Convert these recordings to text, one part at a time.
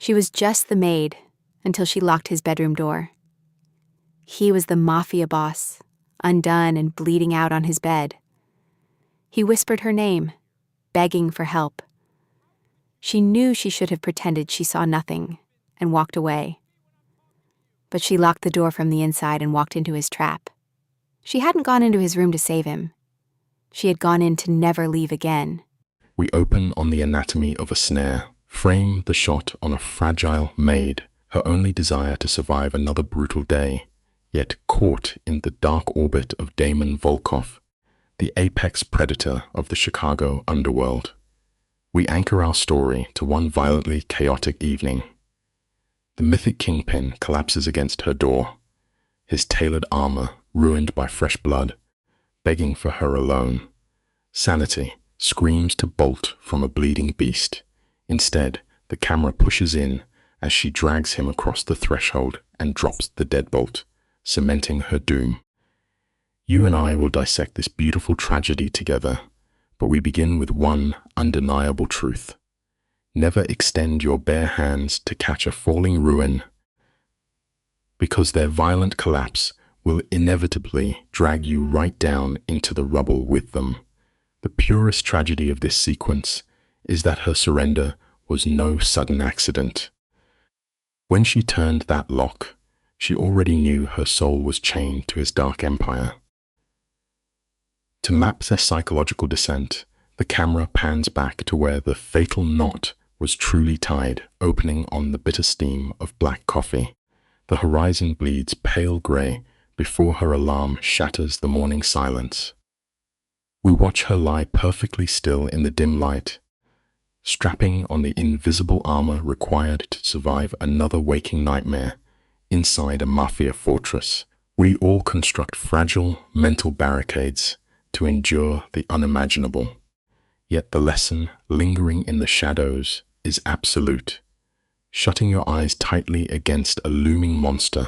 She was just the maid until she locked his bedroom door. He was the Mafia boss, undone and bleeding out on his bed. He whispered her name, begging for help. She knew she should have pretended she saw nothing and walked away. But she locked the door from the inside and walked into his trap. She hadn't gone into his room to save him. She had gone in to never leave again. We open on the anatomy of a snare, frame the shot on a fragile Maid, her only desire to survive another brutal day, yet caught in the dark orbit of Damon Volkov, the apex predator of the Chicago underworld. We anchor our story to one violently chaotic evening. The mythic kingpin collapses against her door, his tailored armor ruined by fresh blood, begging for her alone. Sanity screams to bolt from a bleeding beast. Instead, the camera pushes in as she drags him across the threshold and drops the deadbolt, cementing her doom. You and I will dissect this beautiful tragedy together, but we begin with one undeniable truth. Never extend your bare hands to catch a falling ruin, because their violent collapse will inevitably drag you right down into the rubble with them. The purest tragedy of this sequence is that her surrender was no sudden accident. When she turned that lock, she already knew her soul was chained to his dark empire. To map their psychological descent, the camera pans back to where the fatal knot was truly tied, opening on the bitter steam of black coffee. The horizon bleeds pale gray before her alarm shatters the morning silence. We watch her lie perfectly still in the dim light, strapping on the invisible armor required to survive another waking nightmare inside a Mafia fortress. We all construct fragile mental barricades to endure the unimaginable. Yet the lesson lingering in the shadows is absolute. Shutting your eyes tightly against a looming monster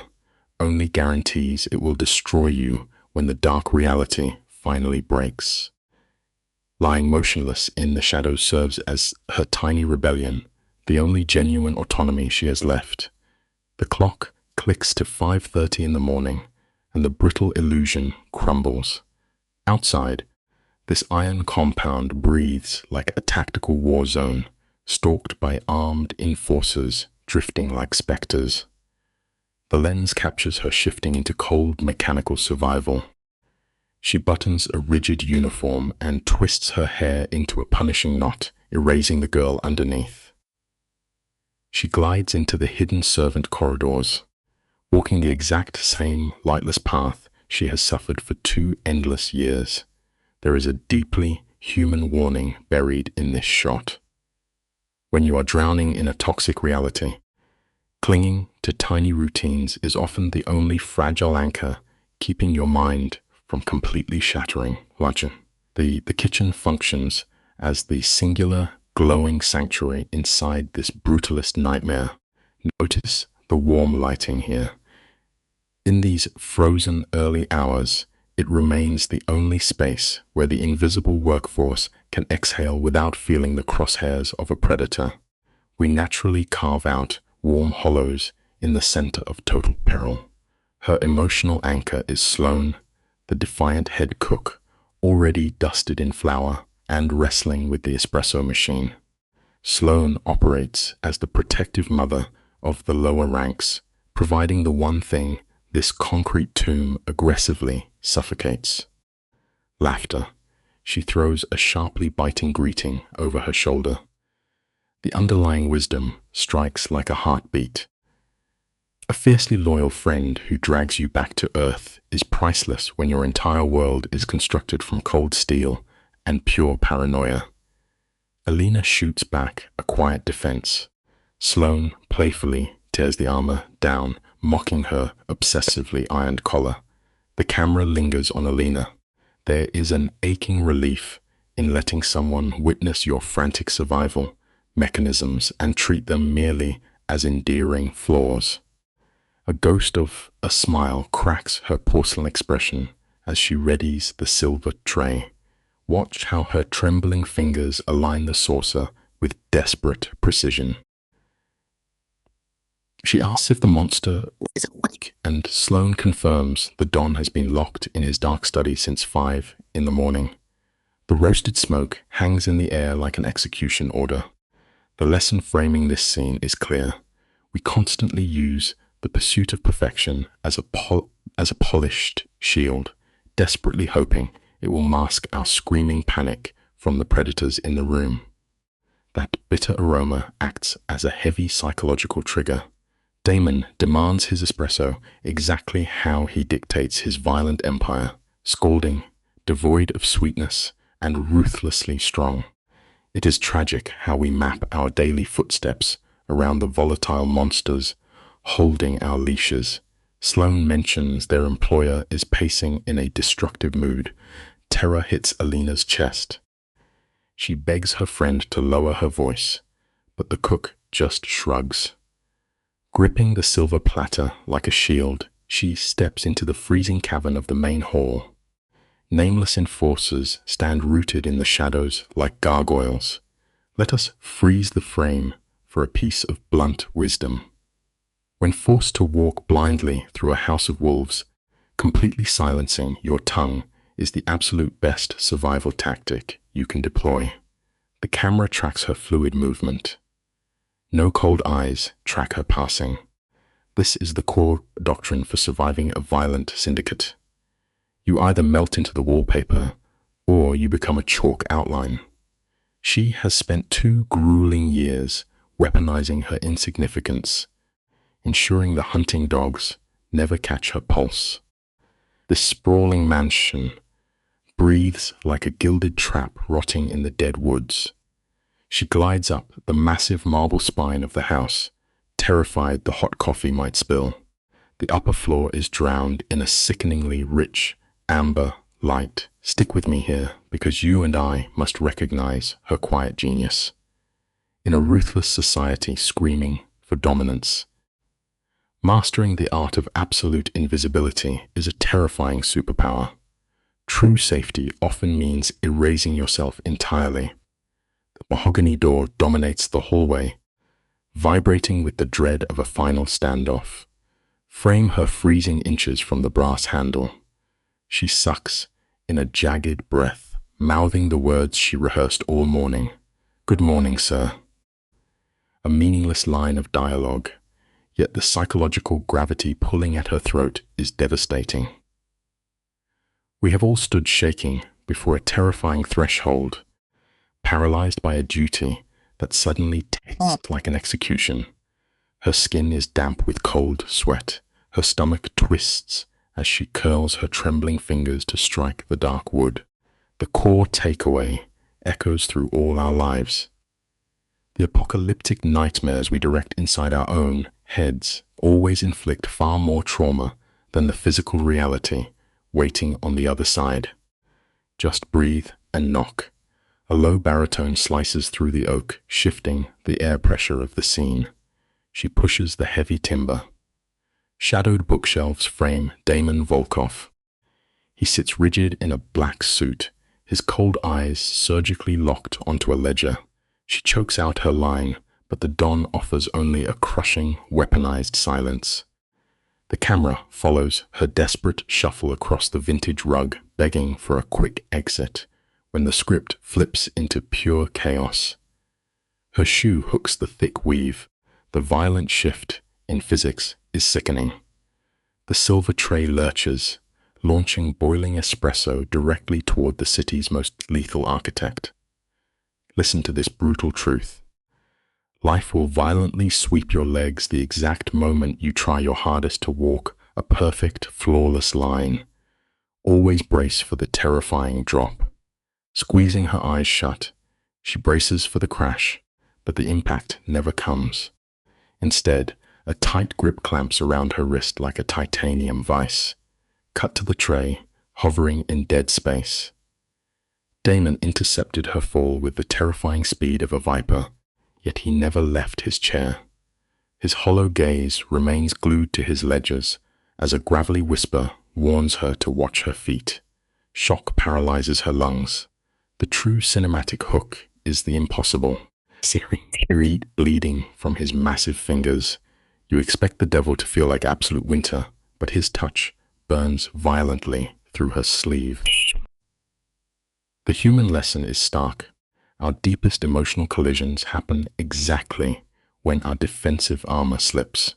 only guarantees it will destroy you when the dark reality finally breaks. Lying motionless in the shadows serves as her tiny rebellion, the only genuine autonomy she has left. The clock clicks to 5:30 in the morning, and the brittle illusion crumbles. Outside, this iron compound breathes like a tactical war zone, stalked by armed enforcers drifting like specters. The lens captures her shifting into cold mechanical survival. She buttons a rigid uniform and twists her hair into a punishing knot, erasing the girl underneath. She glides into the hidden servant corridors, walking the exact same lightless path she has suffered for 2 endless years. There is a deeply human warning buried in this shot. When you are drowning in a toxic reality, clinging to tiny routines is often the only fragile anchor keeping your mind from completely shattering. The kitchen functions as the singular, glowing sanctuary inside this brutalist nightmare. Notice the warm lighting here. In these frozen early hours, it remains the only space where the invisible workforce can exhale without feeling the crosshairs of a predator. We naturally carve out warm hollows in the center of total peril. Her emotional anchor is Sloane, the defiant head cook, already dusted in flour and wrestling with the espresso machine. Sloane operates as the protective mother of the lower ranks, providing the one thing this concrete tomb aggressively suffocates: laughter. She throws a sharply biting greeting over her shoulder. The underlying wisdom strikes like a heartbeat. A fiercely loyal friend who drags you back to earth is priceless when your entire world is constructed from cold steel and pure paranoia. Alina shoots back a quiet defense. Sloane playfully tears the armor down, mocking her obsessively ironed collar. The camera lingers on Alina. There is an aching relief in letting someone witness your frantic survival mechanisms and treat them merely as endearing flaws. A ghost of a smile cracks her porcelain expression as she readies the silver tray. Watch how her trembling fingers align the saucer with desperate precision. She asks if the monster is awake, and Sloane confirms the Don has been locked in his dark study since 5 in the morning. The roasted smoke hangs in the air like an execution order. The lesson framing this scene is clear. We constantly use the pursuit of perfection as a polished shield, desperately hoping it will mask our screaming panic from the predators in the room. That bitter aroma acts as a heavy psychological trigger. Damon demands his espresso exactly how he dictates his violent empire, scalding, devoid of sweetness, and ruthlessly strong. It is tragic how we map our daily footsteps around the volatile monsters holding our leashes. Sloane mentions their employer is pacing in a destructive mood. Terror hits Alina's chest. She begs her friend to lower her voice, but the cook just shrugs. Gripping the silver platter like a shield, she steps into the freezing cavern of the main hall. Nameless enforcers stand rooted in the shadows like gargoyles. Let us freeze the frame for a piece of blunt wisdom. When forced to walk blindly through a house of wolves, completely silencing your tongue is the absolute best survival tactic you can deploy. The camera tracks her fluid movement. No cold eyes track her passing. This is the core doctrine for surviving a violent syndicate. You either melt into the wallpaper, or you become a chalk outline. She has spent 2 grueling years weaponizing her insignificance, ensuring the hunting dogs never catch her pulse. This sprawling mansion breathes like a gilded trap rotting in the dead woods. She glides up the massive marble spine of the house, terrified the hot coffee might spill. The upper floor is drowned in a sickeningly rich amber light. Stick with me here, because you and I must recognize her quiet genius. In a ruthless society screaming for dominance, mastering the art of absolute invisibility is a terrifying superpower. True safety often means erasing yourself entirely. The mahogany door dominates the hallway, vibrating with the dread of a final standoff. Frame her freezing inches from the brass handle. She sucks in a jagged breath, mouthing the words she rehearsed all morning. "Good morning, sir." A meaningless line of dialogue, yet the psychological gravity pulling at her throat is devastating. We have all stood shaking before a terrifying threshold, paralyzed by a duty that suddenly tastes like an execution. Her skin is damp with cold sweat. Her stomach twists as she curls her trembling fingers to strike the dark wood. The core takeaway echoes through all our lives. The apocalyptic nightmares we direct inside our own heads always inflict far more trauma than the physical reality waiting on the other side. Just breathe and knock. A low baritone slices through the oak, shifting the air pressure of the scene. She pushes the heavy timber. Shadowed bookshelves frame Damon Volkov. He sits rigid in a black suit, his cold eyes surgically locked onto a ledger. She chokes out her line, but the Don offers only a crushing, weaponized silence. The camera follows her desperate shuffle across the vintage rug, begging for a quick exit, when the script flips into pure chaos. Her shoe hooks the thick weave. The violent shift in physics is sickening. The silver tray lurches, launching boiling espresso directly toward the city's most lethal architect. Listen to this brutal truth. Life will violently sweep your legs the exact moment you try your hardest to walk a perfect, flawless line. Always brace for the terrifying drop. Squeezing her eyes shut, she braces for the crash, but the impact never comes. Instead, a tight grip clamps around her wrist like a titanium vice. Cut to the tray, hovering in dead space. Damon intercepted her fall with the terrifying speed of a viper, yet he never left his chair. His hollow gaze remains glued to his ledgers as a gravelly whisper warns her to watch her feet. Shock paralyzes her lungs. The true cinematic hook is the impossible. Searing bleeding from his massive fingers. You expect the devil to feel like absolute winter, but his touch burns violently through her sleeve. The human lesson is stark. Our deepest emotional collisions happen exactly when our defensive armor slips.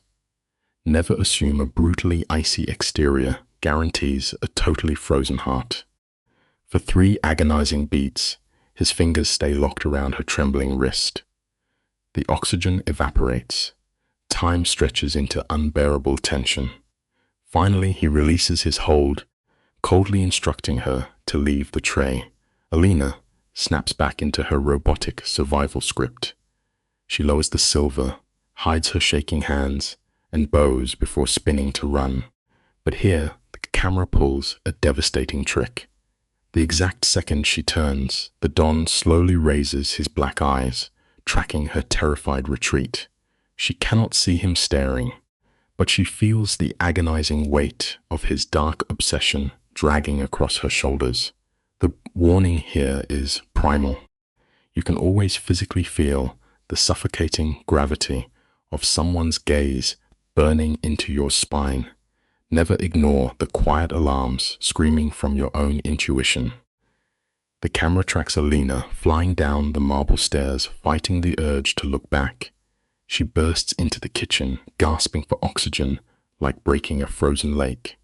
Never assume a brutally icy exterior guarantees a totally frozen heart. For 3 agonizing beats, his fingers stay locked around her trembling wrist. The oxygen evaporates. Time stretches into unbearable tension. Finally, he releases his hold, coldly instructing her to leave the tray. Alina snaps back into her robotic survival script. She lowers the silver, hides her shaking hands, and bows before spinning to run. But here, the camera pulls a devastating trick. The exact second she turns, the Don slowly raises his black eyes, tracking her terrified retreat. She cannot see him staring, but she feels the agonizing weight of his dark obsession dragging across her shoulders. The warning here is primal. You can always physically feel the suffocating gravity of someone's gaze burning into your spine. Never ignore the quiet alarms screaming from your own intuition. The camera tracks Alina flying down the marble stairs, fighting the urge to look back. She bursts into the kitchen, gasping for oxygen like breaking a frozen lake.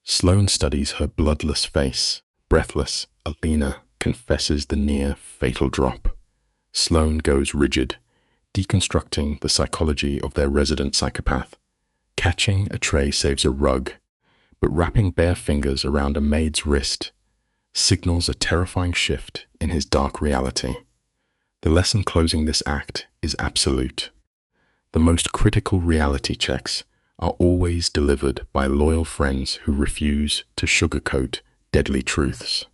Sloane studies her bloodless face. Breathless, Alina confesses the near fatal drop. Sloane goes rigid, deconstructing the psychology of their resident psychopath. Catching a tray saves a rug, but wrapping bare fingers around a maid's wrist signals a terrifying shift in his dark reality. The lesson closing this act is absolute. The most critical reality checks are always delivered by loyal friends who refuse to sugarcoat deadly truths.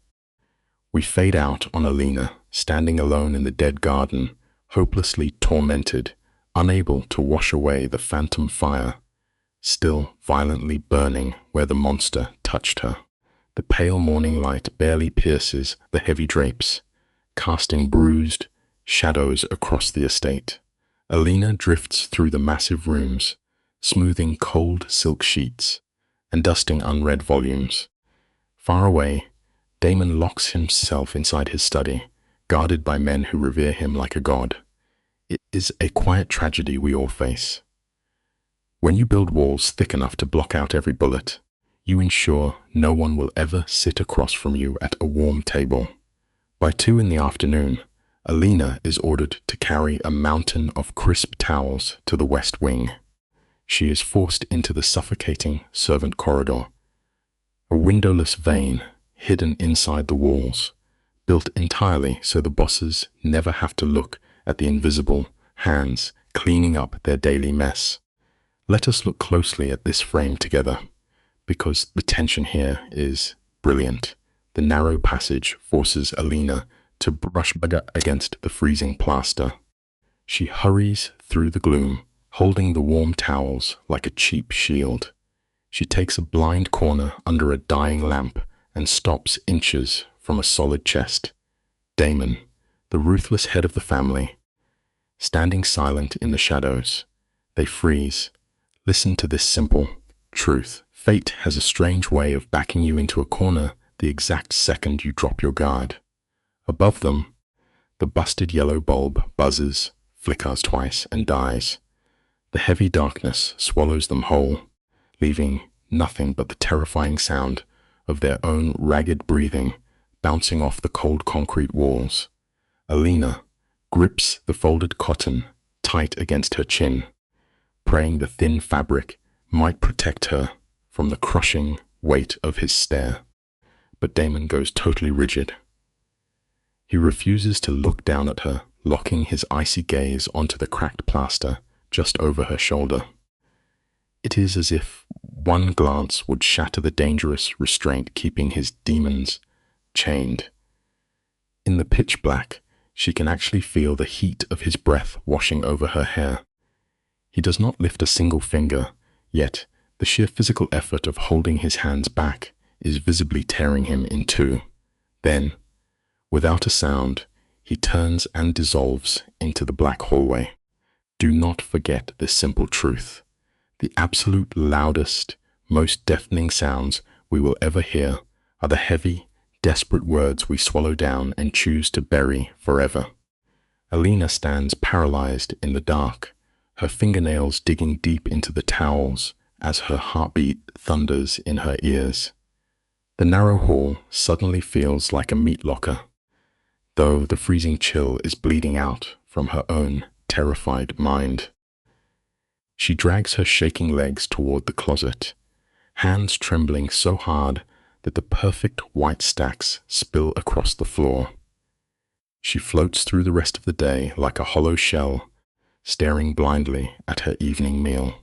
We fade out on Alina, standing alone in the dead garden, hopelessly tormented, unable to wash away the phantom fire, still violently burning where the monster touched her. The pale morning light barely pierces the heavy drapes, casting bruised shadows across the estate. Alina drifts through the massive rooms, smoothing cold silk sheets and dusting unread volumes. Far away, Damon locks himself inside his study, guarded by men who revere him like a god. It is a quiet tragedy we all face. When you build walls thick enough to block out every bullet, you ensure no one will ever sit across from you at a warm table. By 2 in the afternoon, Alina is ordered to carry a mountain of crisp towels to the West Wing. She is forced into the suffocating servant corridor, a windowless vein hidden inside the walls, built entirely so the bosses never have to look at the invisible hands cleaning up their daily mess. Let us look closely at this frame together, because the tension here is brilliant. The narrow passage forces Alina to brush against the freezing plaster. She hurries through the gloom, holding the warm towels like a cheap shield. She takes a blind corner under a dying lamp and stops inches from a solid chest. Damon, the ruthless head of the family, standing silent in the shadows. They freeze. Listen to this simple truth. Fate has a strange way of backing you into a corner the exact second you drop your guard. Above them, the busted yellow bulb buzzes, flickers twice, and dies. The heavy darkness swallows them whole, leaving nothing but the terrifying sound of their own ragged breathing bouncing off the cold concrete walls. Alina grips the folded cotton tight against her chin, praying the thin fabric might protect her from the crushing weight of his stare. But Damon goes totally rigid. He refuses to look down at her, locking his icy gaze onto the cracked plaster just over her shoulder. It is as if one glance would shatter the dangerous restraint keeping his demons chained. In the pitch black, she can actually feel the heat of his breath washing over her hair. He does not lift a single finger, yet the sheer physical effort of holding his hands back is visibly tearing him in two. Then, without a sound, he turns and dissolves into the black hallway. Do not forget this simple truth. The absolute loudest, most deafening sounds we will ever hear are the heavy, desperate words we swallow down and choose to bury forever. Alina stands paralyzed in the dark, her fingernails digging deep into the towels as her heartbeat thunders in her ears. The narrow hall suddenly feels like a meat locker, though the freezing chill is bleeding out from her own terrified mind. She drags her shaking legs toward the closet, hands trembling so hard that the perfect white stacks spill across the floor. She floats through the rest of the day like a hollow shell, staring blindly at her evening meal.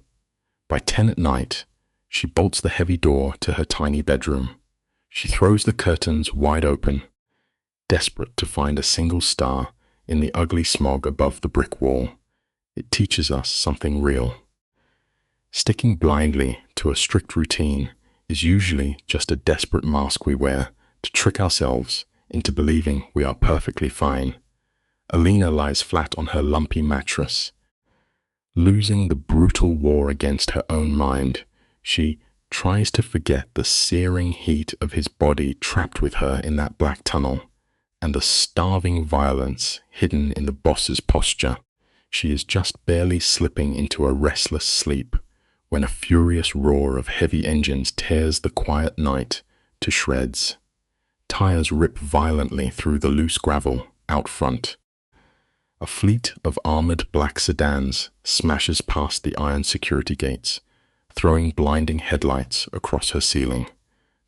By 10 at night, she bolts the heavy door to her tiny bedroom. She throws the curtains wide open, desperate to find a single star in the ugly smog above the brick wall. It teaches us something real. Sticking blindly to a strict routine is usually just a desperate mask we wear to trick ourselves into believing we are perfectly fine. Alina lies flat on her lumpy mattress. Losing the brutal war against her own mind, she tries to forget the searing heat of his body trapped with her in that black tunnel, and the starving violence hidden in the boss's posture. She is just barely slipping into a restless sleep when a furious roar of heavy engines tears the quiet night to shreds. Tires rip violently through the loose gravel out front. A fleet of armored black sedans smashes past the iron security gates, throwing blinding headlights across her ceiling.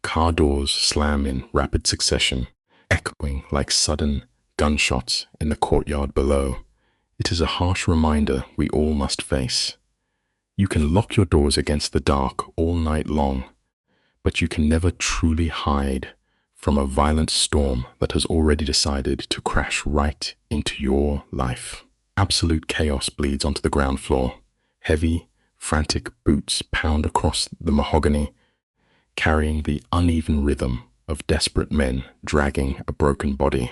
Car doors slam in rapid succession, echoing like sudden gunshots in the courtyard below. It is a harsh reminder we all must face. You can lock your doors against the dark all night long, but you can never truly hide from a violent storm that has already decided to crash right into your life. Absolute chaos bleeds onto the ground floor. Heavy, frantic boots pound across the mahogany, carrying the uneven rhythm of desperate men dragging a broken body.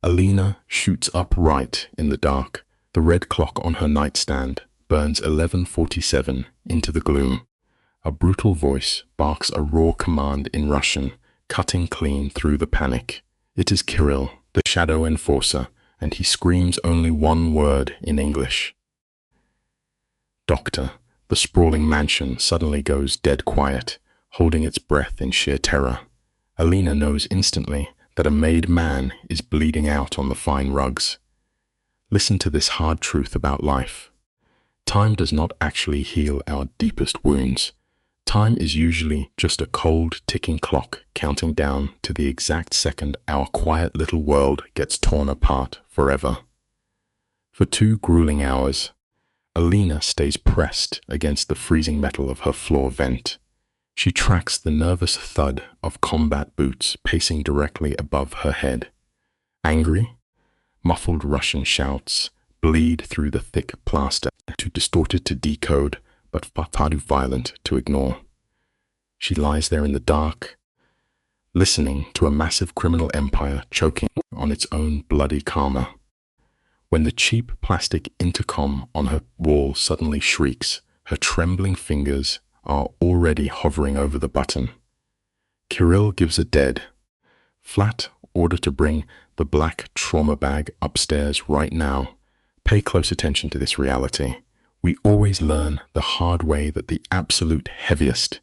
Alina shoots upright in the dark. The red clock on her nightstand burns 11:47 into the gloom. A brutal voice barks a raw command in Russian, cutting clean through the panic. It is Kirill, the shadow enforcer, and he screams only one word in English. Doctor. The sprawling mansion suddenly goes dead quiet, holding its breath in sheer terror. Alina knows instantly that a made man is bleeding out on the fine rugs. Listen to this hard truth about life. Time does not actually heal our deepest wounds. Time is usually just a cold, ticking clock counting down to the exact second our quiet little world gets torn apart forever. For 2 grueling hours, Alina stays pressed against the freezing metal of her floor vent. She tracks the nervous thud of combat boots pacing directly above her head. Angry, muffled Russian shouts bleed through the thick plaster, too distorted to decode, but far too violent to ignore. She lies there in the dark, listening to a massive criminal empire choking on its own bloody karma. When the cheap plastic intercom on her wall suddenly shrieks, her trembling fingers are already hovering over the button. Kirill gives a dead, flat order to bring the black trauma bag upstairs right now. Pay close attention to this reality. We always learn the hard way that the absolute heaviest,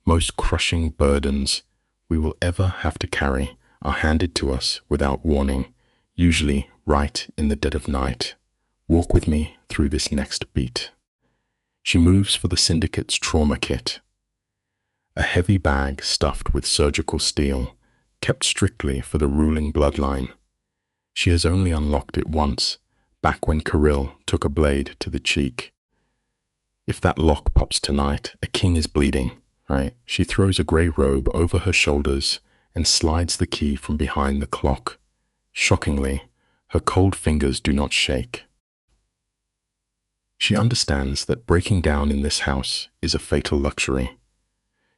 most crushing burdens we will ever have to carry are handed to us without warning, usually right in the dead of night. Walk with me through this next beat. She moves for the syndicate's trauma kit, a heavy bag stuffed with surgical steel, kept strictly for the ruling bloodline. She has only unlocked it once, back when Kirill took a blade to the cheek. If that lock pops tonight, a king is bleeding, right? She throws a grey robe over her shoulders and slides the key from behind the clock. Shockingly, her cold fingers do not shake. She understands that breaking down in this house is a fatal luxury.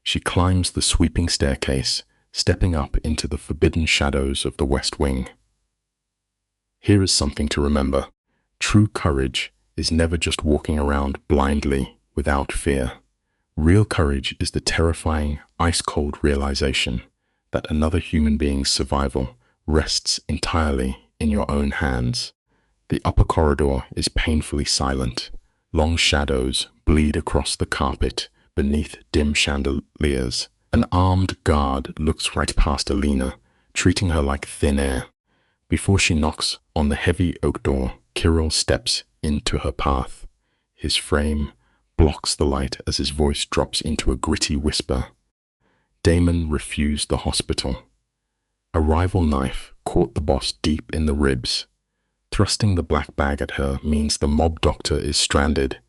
She climbs the sweeping staircase, stepping up into the forbidden shadows of the West Wing. Here is something to remember. True courage is never just walking around blindly without fear. Real courage is the terrifying, ice-cold realization that another human being's survival rests entirely in your own hands. The upper corridor is painfully silent. Long shadows bleed across the carpet beneath dim chandeliers. An armed guard looks right past Alina, treating her like thin air. Before she knocks on the heavy oak door, Kirill steps into her path. His frame blocks the light as his voice drops into a gritty whisper. Damon refused the hospital. A rival knife caught the boss deep in the ribs. Thrusting the black bag at her means the mob doctor is stranded,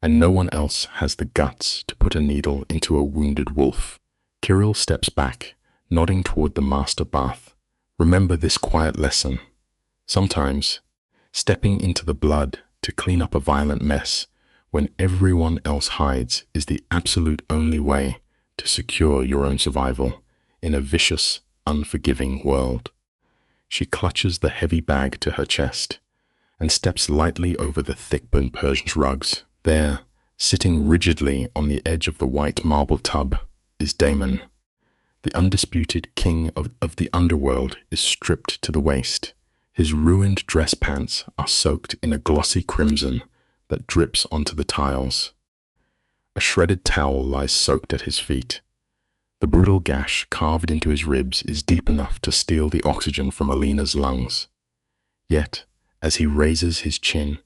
and no one else has the guts to put a needle into a wounded wolf. Kirill steps back, nodding toward the master bath. Remember this quiet lesson. Sometimes, stepping into the blood to clean up a violent mess when everyone else hides is the absolute only way to secure your own survival in a vicious, unforgiving world. She clutches the heavy bag to her chest and steps lightly over the thick Persian rugs. There, sitting rigidly on the edge of the white marble tub, is Damon. The undisputed king of the Underworld is stripped to the waist. His ruined dress pants are soaked in a glossy crimson that drips onto the tiles. A shredded towel lies soaked at his feet. The brutal gash carved into his ribs is deep enough to steal the oxygen from Alina's lungs. Yet, as he raises his chin,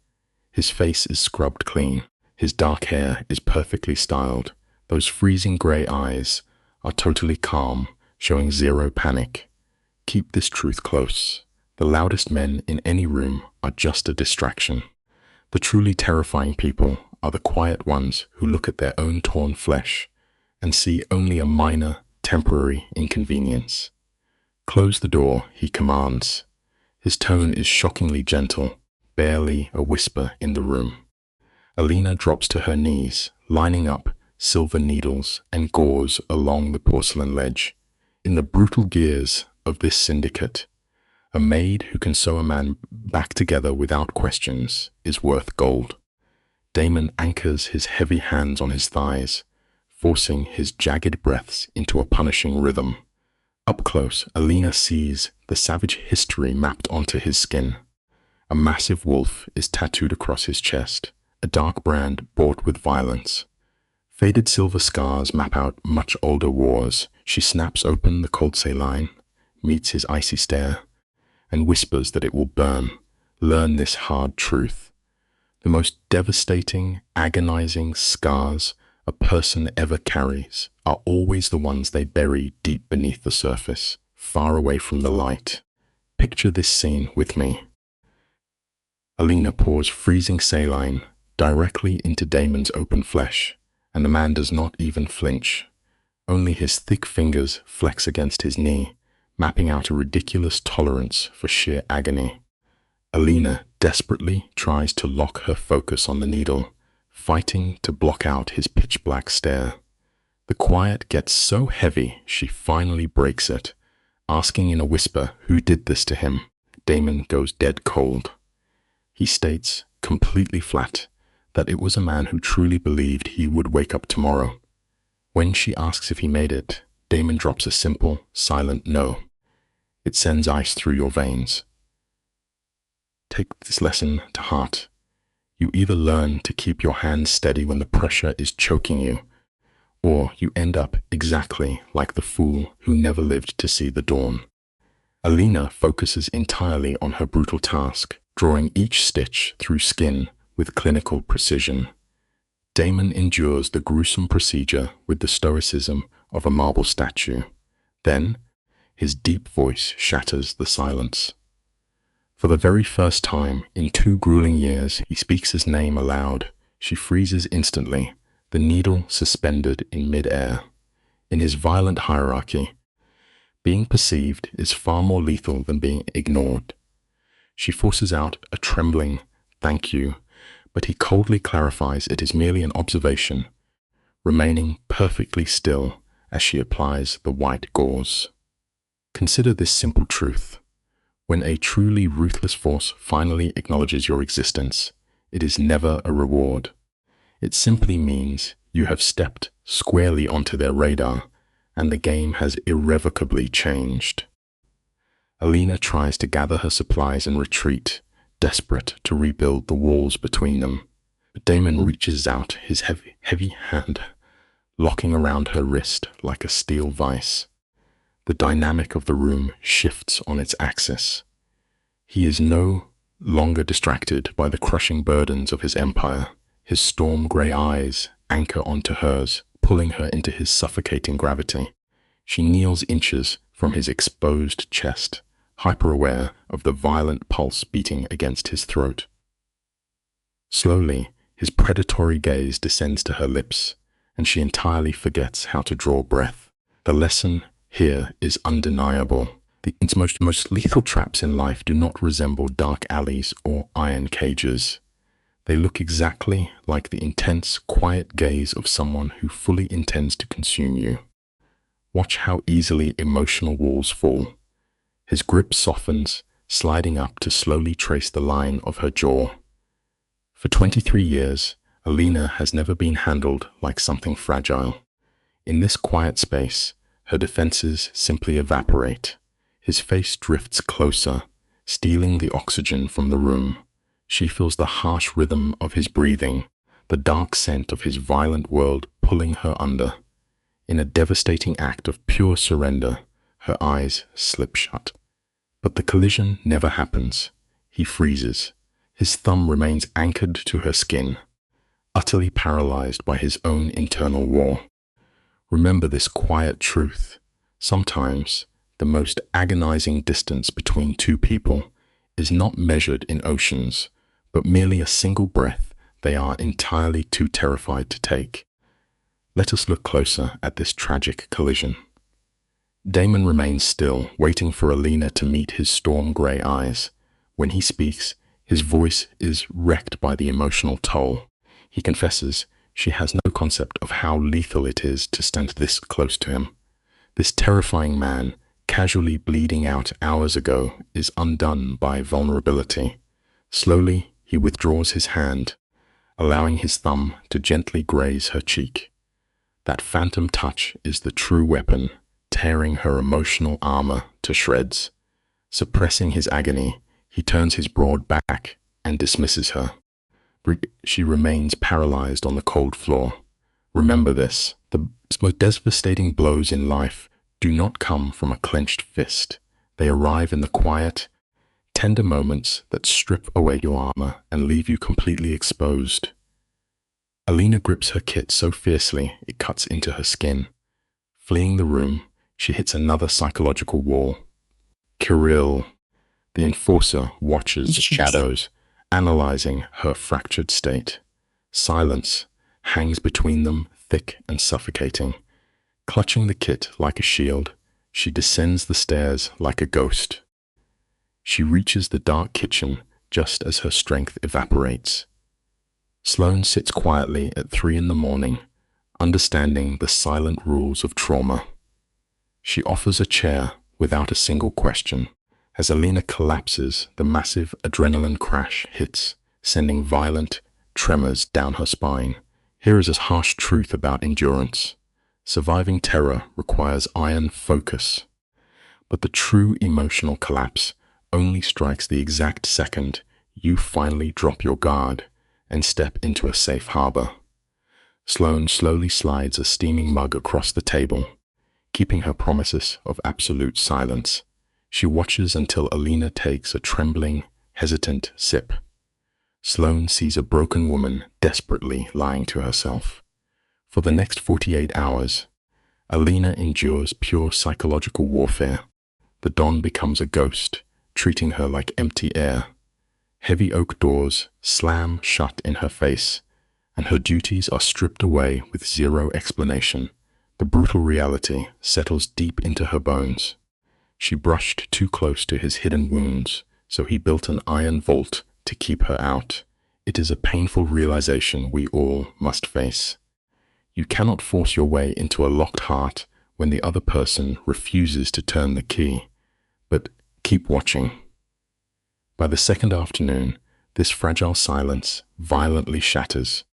his face is scrubbed clean. His dark hair is perfectly styled. Those freezing grey eyes are totally calm, showing zero panic. Keep this truth close. The loudest men in any room are just a distraction. The truly terrifying people are the quiet ones who look at their own torn flesh and see only a minor, temporary inconvenience. Close the door, he commands. His tone is shockingly gentle, barely a whisper in the room. Alina drops to her knees, lining up silver needles and gauze along the porcelain ledge. In the brutal gears of this syndicate, a maid who can sew a man back together without questions is worth gold. Damon anchors his heavy hands on his thighs, forcing his jagged breaths into a punishing rhythm. Up close, Alina sees the savage history mapped onto his skin. A massive wolf is tattooed across his chest, a dark brand bought with violence. Faded silver scars map out much older wars. She snaps open the cold saline, meets his icy stare, and whispers that it will burn. Learn this hard truth. The most devastating, agonizing scars a person ever carries are always the ones they bury deep beneath the surface, far away from the light. Picture this scene with me. Alina pours freezing saline directly into Damon's open flesh, and the man does not even flinch. Only his thick fingers flex against his knee, mapping out a ridiculous tolerance for sheer agony. Alina desperately tries to lock her focus on the needle, fighting to block out his pitch-black stare. The quiet gets so heavy she finally breaks it, asking in a whisper who did this to him. Damon goes dead cold. He states, completely flat, that it was a man who truly believed he would wake up tomorrow. When she asks if he made it, Damon drops a simple, silent no. It sends ice through your veins. Take this lesson to heart. You either learn to keep your hands steady when the pressure is choking you, or you end up exactly like the fool who never lived to see the dawn. Alina focuses entirely on her brutal task, drawing each stitch through skin with clinical precision. Damon endures the gruesome procedure with the stoicism of a marble statue. Then, his deep voice shatters the silence. For the very first time in 2 grueling years, he speaks his name aloud. She freezes instantly, the needle suspended in mid-air. In his violent hierarchy, being perceived is far more lethal than being ignored. She forces out a trembling "thank you," but he coldly clarifies it is merely an observation, remaining perfectly still as she applies the white gauze. Consider this simple truth. When a truly ruthless force finally acknowledges your existence, It is never a reward. It simply means you have stepped squarely onto their radar, and the game has irrevocably changed. Alina tries to gather her supplies and retreat, desperate to rebuild the walls between them. But Damon reaches out his heavy hand, locking around her wrist like a steel vice. The dynamic of the room shifts on its axis. He is no longer distracted by the crushing burdens of his empire. His storm grey eyes anchor onto hers, pulling her into his suffocating gravity. She kneels inches from his exposed chest, hyper-aware of the violent pulse beating against his throat. Slowly, his predatory gaze descends to her lips, and she entirely forgets how to draw breath. The lesson here is undeniable. The most lethal traps in life do not resemble dark alleys or iron cages. They look exactly like the intense, quiet gaze of someone who fully intends to consume you. Watch how easily emotional walls fall. His grip softens, sliding up to slowly trace the line of her jaw. For 23 years, Alina has never been handled like something fragile. In this quiet space, her defenses simply evaporate. His face drifts closer, stealing the oxygen from the room. She feels the harsh rhythm of his breathing, the dark scent of his violent world pulling her under. In a devastating act of pure surrender, her eyes slip shut. But the collision never happens. He freezes. His thumb remains anchored to her skin, utterly paralyzed by his own internal war. Remember this quiet truth. Sometimes, the most agonizing distance between two people is not measured in oceans, but merely a single breath they are entirely too terrified to take. Let us look closer at this tragic collision. Damon remains still, waiting for Alina to meet his storm-grey eyes. When he speaks, his voice is wrecked by the emotional toll. He confesses she has no concept of how lethal it is to stand this close to him. This terrifying man, casually bleeding out hours ago, is undone by vulnerability. Slowly, he withdraws his hand, allowing his thumb to gently graze her cheek. That phantom touch is the true weapon, tearing her emotional armor to shreds. Suppressing his agony, he turns his broad back and dismisses her. She remains paralyzed on the cold floor. Remember this, the most devastating blows in life do not come from a clenched fist. They arrive in the quiet, tender moments that strip away your armor and leave you completely exposed. Alina grips her kit so fiercely it cuts into her skin. Fleeing the room, she hits another psychological wall. Kirill, the enforcer, watches the shadows, analyzing her fractured state. Silence hangs between them, thick and suffocating. Clutching the kit like a shield, she descends the stairs like a ghost. She reaches the dark kitchen just as her strength evaporates. Sloane sits quietly at 3 a.m, understanding the silent rules of trauma. She offers a chair without a single question. As Alina collapses, the massive adrenaline crash hits, sending violent tremors down her spine. Here is a harsh truth about endurance. Surviving terror requires iron focus. But the true emotional collapse only strikes the exact second you finally drop your guard and step into a safe harbor. Sloane slowly slides a steaming mug across the table, keeping her promises of absolute silence. She watches until Alina takes a trembling, hesitant sip. Sloane sees a broken woman desperately lying to herself. For the next 48 hours, Alina endures pure psychological warfare. The Don becomes a ghost, treating her like empty air. Heavy oak doors slam shut in her face, and her duties are stripped away with zero explanation. The brutal reality settles deep into her bones. She brushed too close to his hidden wounds, so he built an iron vault to keep her out. It is a painful realization we all must face. You cannot force your way into a locked heart when the other person refuses to turn the key. But keep watching. By the second afternoon, This fragile silence violently shatters.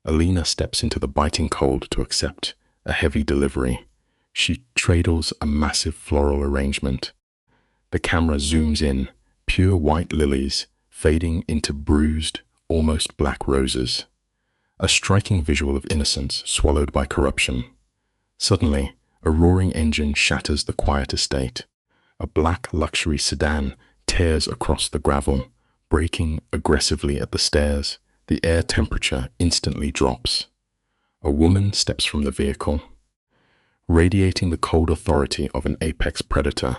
Alina steps into the biting cold to accept a heavy delivery. She cradles a massive floral arrangement. The camera zooms in, pure white lilies fading into bruised, almost black roses. A striking visual of innocence swallowed by corruption. Suddenly, a roaring engine shatters the quiet estate. A black luxury sedan tears across the gravel, braking aggressively at the stairs. The air temperature instantly drops. A woman steps from the vehicle, radiating the cold authority of an apex predator.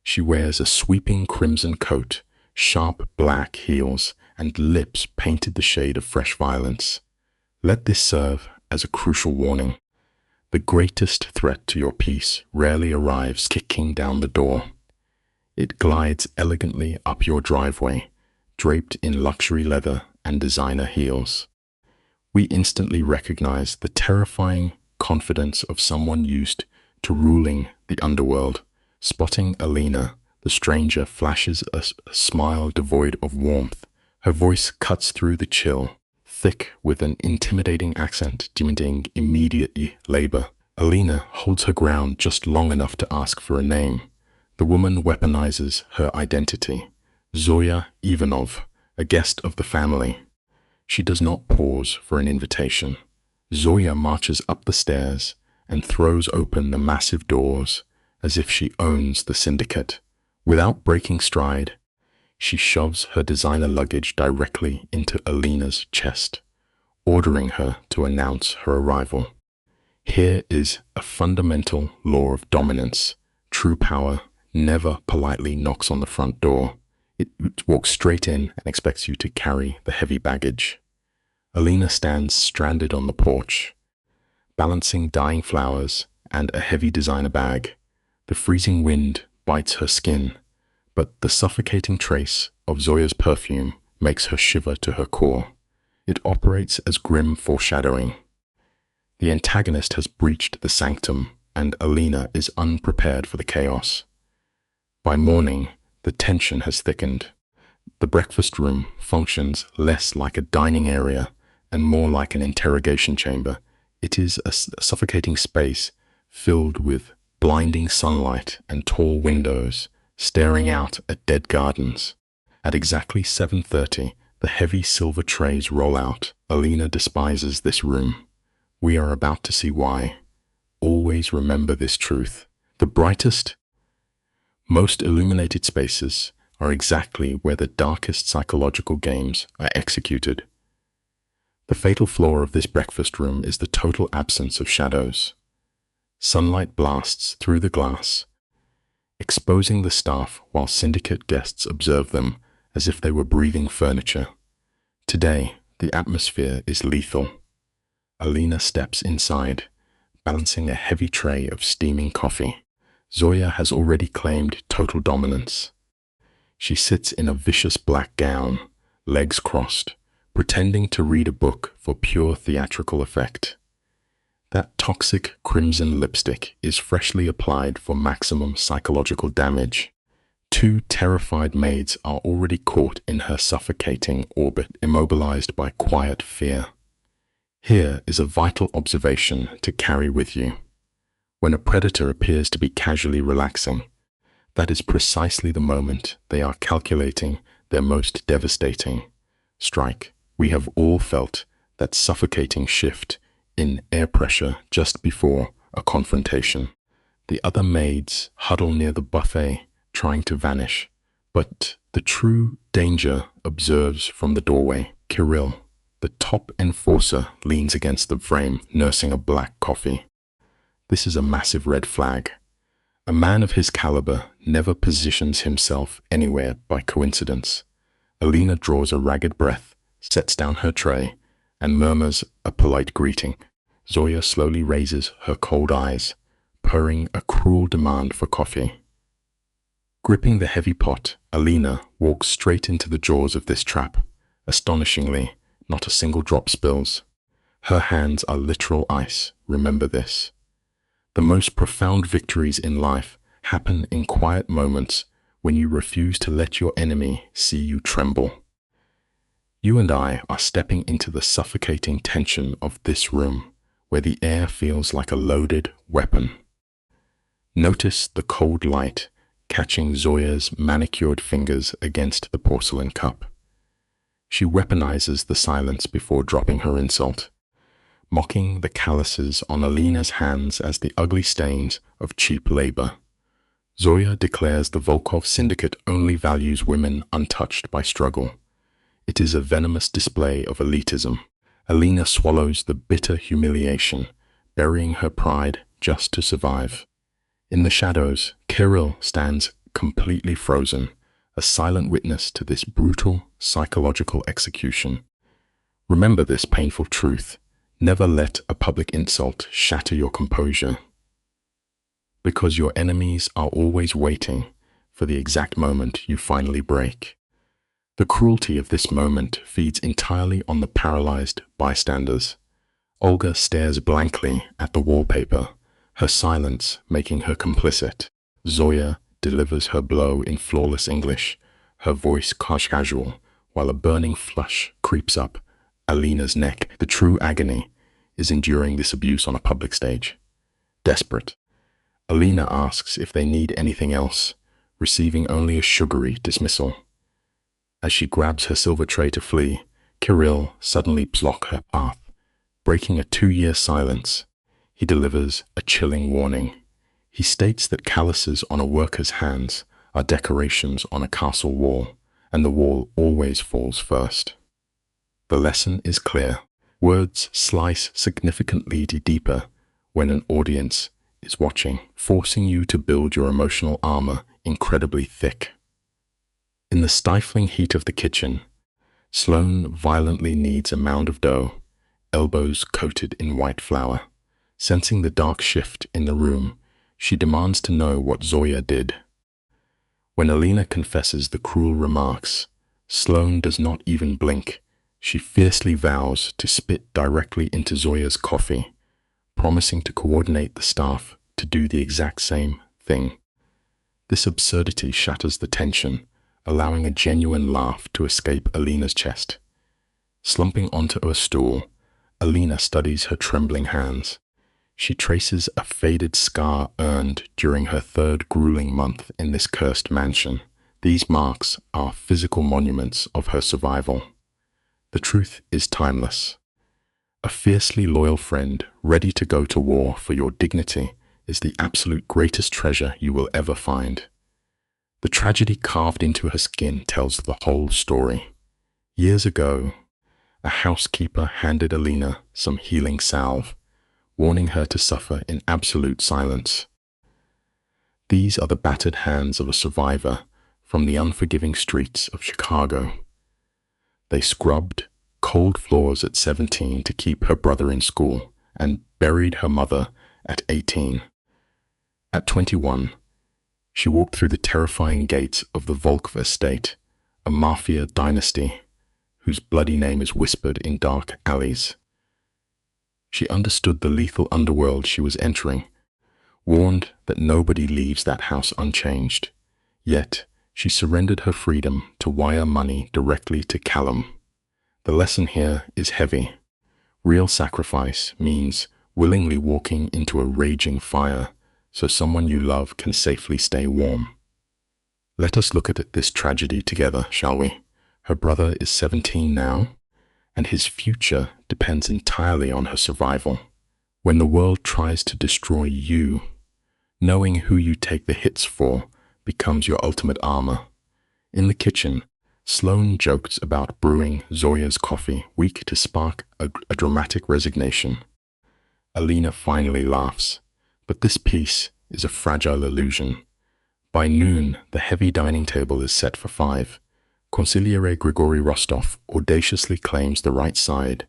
She wears a sweeping crimson coat, sharp black heels, and lips painted the shade of fresh violence. Let this serve as a crucial warning. The greatest threat to your peace rarely arrives kicking down the door. It glides elegantly up your driveway, draped in luxury leather and designer heels. We instantly recognize the terrifying confidence of someone used to ruling the underworld. Spotting Alina, the stranger flashes a smile devoid of warmth. Her voice cuts through the chill, thick with an intimidating accent demanding immediate labor. Alina holds her ground just long enough to ask for a name. The woman weaponizes her identity. Zoya Ivanov, a guest of the family. She does not pause for an invitation. Zoya marches up the stairs and throws open the massive doors as if she owns the syndicate. Without breaking stride, she shoves her designer luggage directly into Alina's chest, ordering her to announce her arrival. Here is a fundamental law of dominance. True power never politely knocks on the front door. It walks straight in and expects you to carry the heavy baggage. Alina stands stranded on the porch, balancing dying flowers and a heavy designer bag. The freezing wind bites her skin, but the suffocating trace of Zoya's perfume makes her shiver to her core. It operates as grim foreshadowing. The antagonist has breached the sanctum, and Alina is unprepared for the chaos. By morning, the tension has thickened. The breakfast room functions less like a dining area and more like an interrogation chamber. It is a suffocating space filled with blinding sunlight and tall windows staring out at dead gardens. At exactly 7:30, the heavy silver trays roll out. Alina despises this room. We are about to see why. Always remember this truth. The brightest, most illuminated spaces are exactly where the darkest psychological games are executed. The fatal flaw of this breakfast room is the total absence of shadows. Sunlight blasts through the glass, exposing the staff while syndicate guests observe them as if they were breathing furniture. Today, the atmosphere is lethal. Alina steps inside, balancing a heavy tray of steaming coffee. Zoya has already claimed total dominance. She sits in a vicious black gown, legs crossed, pretending to read a book for pure theatrical effect. That toxic crimson lipstick is freshly applied for maximum psychological damage. Two terrified maids are already caught in her suffocating orbit, immobilized by quiet fear. Here is a vital observation to carry with you. When a predator appears to be casually relaxing, that is precisely the moment they are calculating their most devastating strike. We have all felt that suffocating shift in air pressure just before a confrontation. The other maids huddle near the buffet, trying to vanish, but the true danger observes from the doorway. Kirill, the top enforcer, leans against the frame, nursing a black coffee. This is a massive red flag. A man of his caliber never positions himself anywhere by coincidence. Alina draws a ragged breath, sets down her tray, and murmurs a polite greeting. Zoya slowly raises her cold eyes, purring a cruel demand for coffee. Gripping the heavy pot, Alina walks straight into the jaws of this trap. Astonishingly, not a single drop spills. Her hands are literal ice, remember this. The most profound victories in life happen in quiet moments when you refuse to let your enemy see you tremble. You and I are stepping into the suffocating tension of this room, where the air feels like a loaded weapon. Notice the cold light catching Zoya's manicured fingers against the porcelain cup. She weaponizes the silence before dropping her insult, mocking the calluses on Alina's hands as the ugly stains of cheap labor. Zoya declares the Volkov syndicate only values women untouched by struggle. It is a venomous display of elitism. Alina swallows the bitter humiliation, burying her pride just to survive. In the shadows, Kirill stands completely frozen, a silent witness to this brutal psychological execution. Remember this painful truth: never let a public insult shatter your composure, because your enemies are always waiting for the exact moment you finally break. The cruelty of this moment feeds entirely on the paralyzed bystanders. Olga stares blankly at the wallpaper, her silence making her complicit. Zoya delivers her blow in flawless English, her voice casual, while a burning flush creeps up Alina's neck. The true agony is enduring this abuse on a public stage. Desperate, Alina asks if they need anything else, receiving only a sugary dismissal. As she grabs her silver tray to flee, Kirill suddenly blocks her path. Breaking a 2-year silence, he delivers a chilling warning. He states that calluses on a worker's hands are decorations on a castle wall, and the wall always falls first. The lesson is clear. Words slice significantly deeper when an audience is watching, forcing you to build your emotional armor incredibly thick. In the stifling heat of the kitchen, Sloane violently kneads a mound of dough, elbows coated in white flour. Sensing the dark shift in the room, she demands to know what Zoya did. When Alina confesses the cruel remarks, Sloane does not even blink. She fiercely vows to spit directly into Zoya's coffee, promising to coordinate the staff to do the exact same thing. This absurdity shatters the tension, allowing a genuine laugh to escape Alina's chest. Slumping onto a stool, Alina studies her trembling hands. She traces a faded scar earned during her 3rd grueling month in this cursed mansion. These marks are physical monuments of her survival. The truth is timeless. A fiercely loyal friend ready to go to war for your dignity is the absolute greatest treasure you will ever find. The tragedy carved into her skin tells the whole story. Years ago, a housekeeper handed Alina some healing salve, warning her to suffer in absolute silence. These are the battered hands of a survivor from the unforgiving streets of Chicago. They scrubbed cold floors at 17 to keep her brother in school and buried her mother at 18. At 21, she walked through the terrifying gates of the Volkov estate, a Mafia dynasty whose bloody name is whispered in dark alleys. She understood the lethal underworld she was entering, warned that nobody leaves that house unchanged. Yet, she surrendered her freedom to wire money directly to Callum. The lesson here is heavy. Real sacrifice means willingly walking into a raging fire so someone you love can safely stay warm. Let us look at this tragedy together, shall we? Her brother is 17 now, and his future depends entirely on her survival. When the world tries to destroy you, knowing who you take the hits for becomes your ultimate armor. In the kitchen, Sloane jokes about brewing Zoya's coffee, weak to spark a dramatic resignation. Alina finally laughs, but this piece is a fragile illusion. By noon, the heavy dining table is set for 5. Consigliere Grigory Rostov audaciously claims the right side,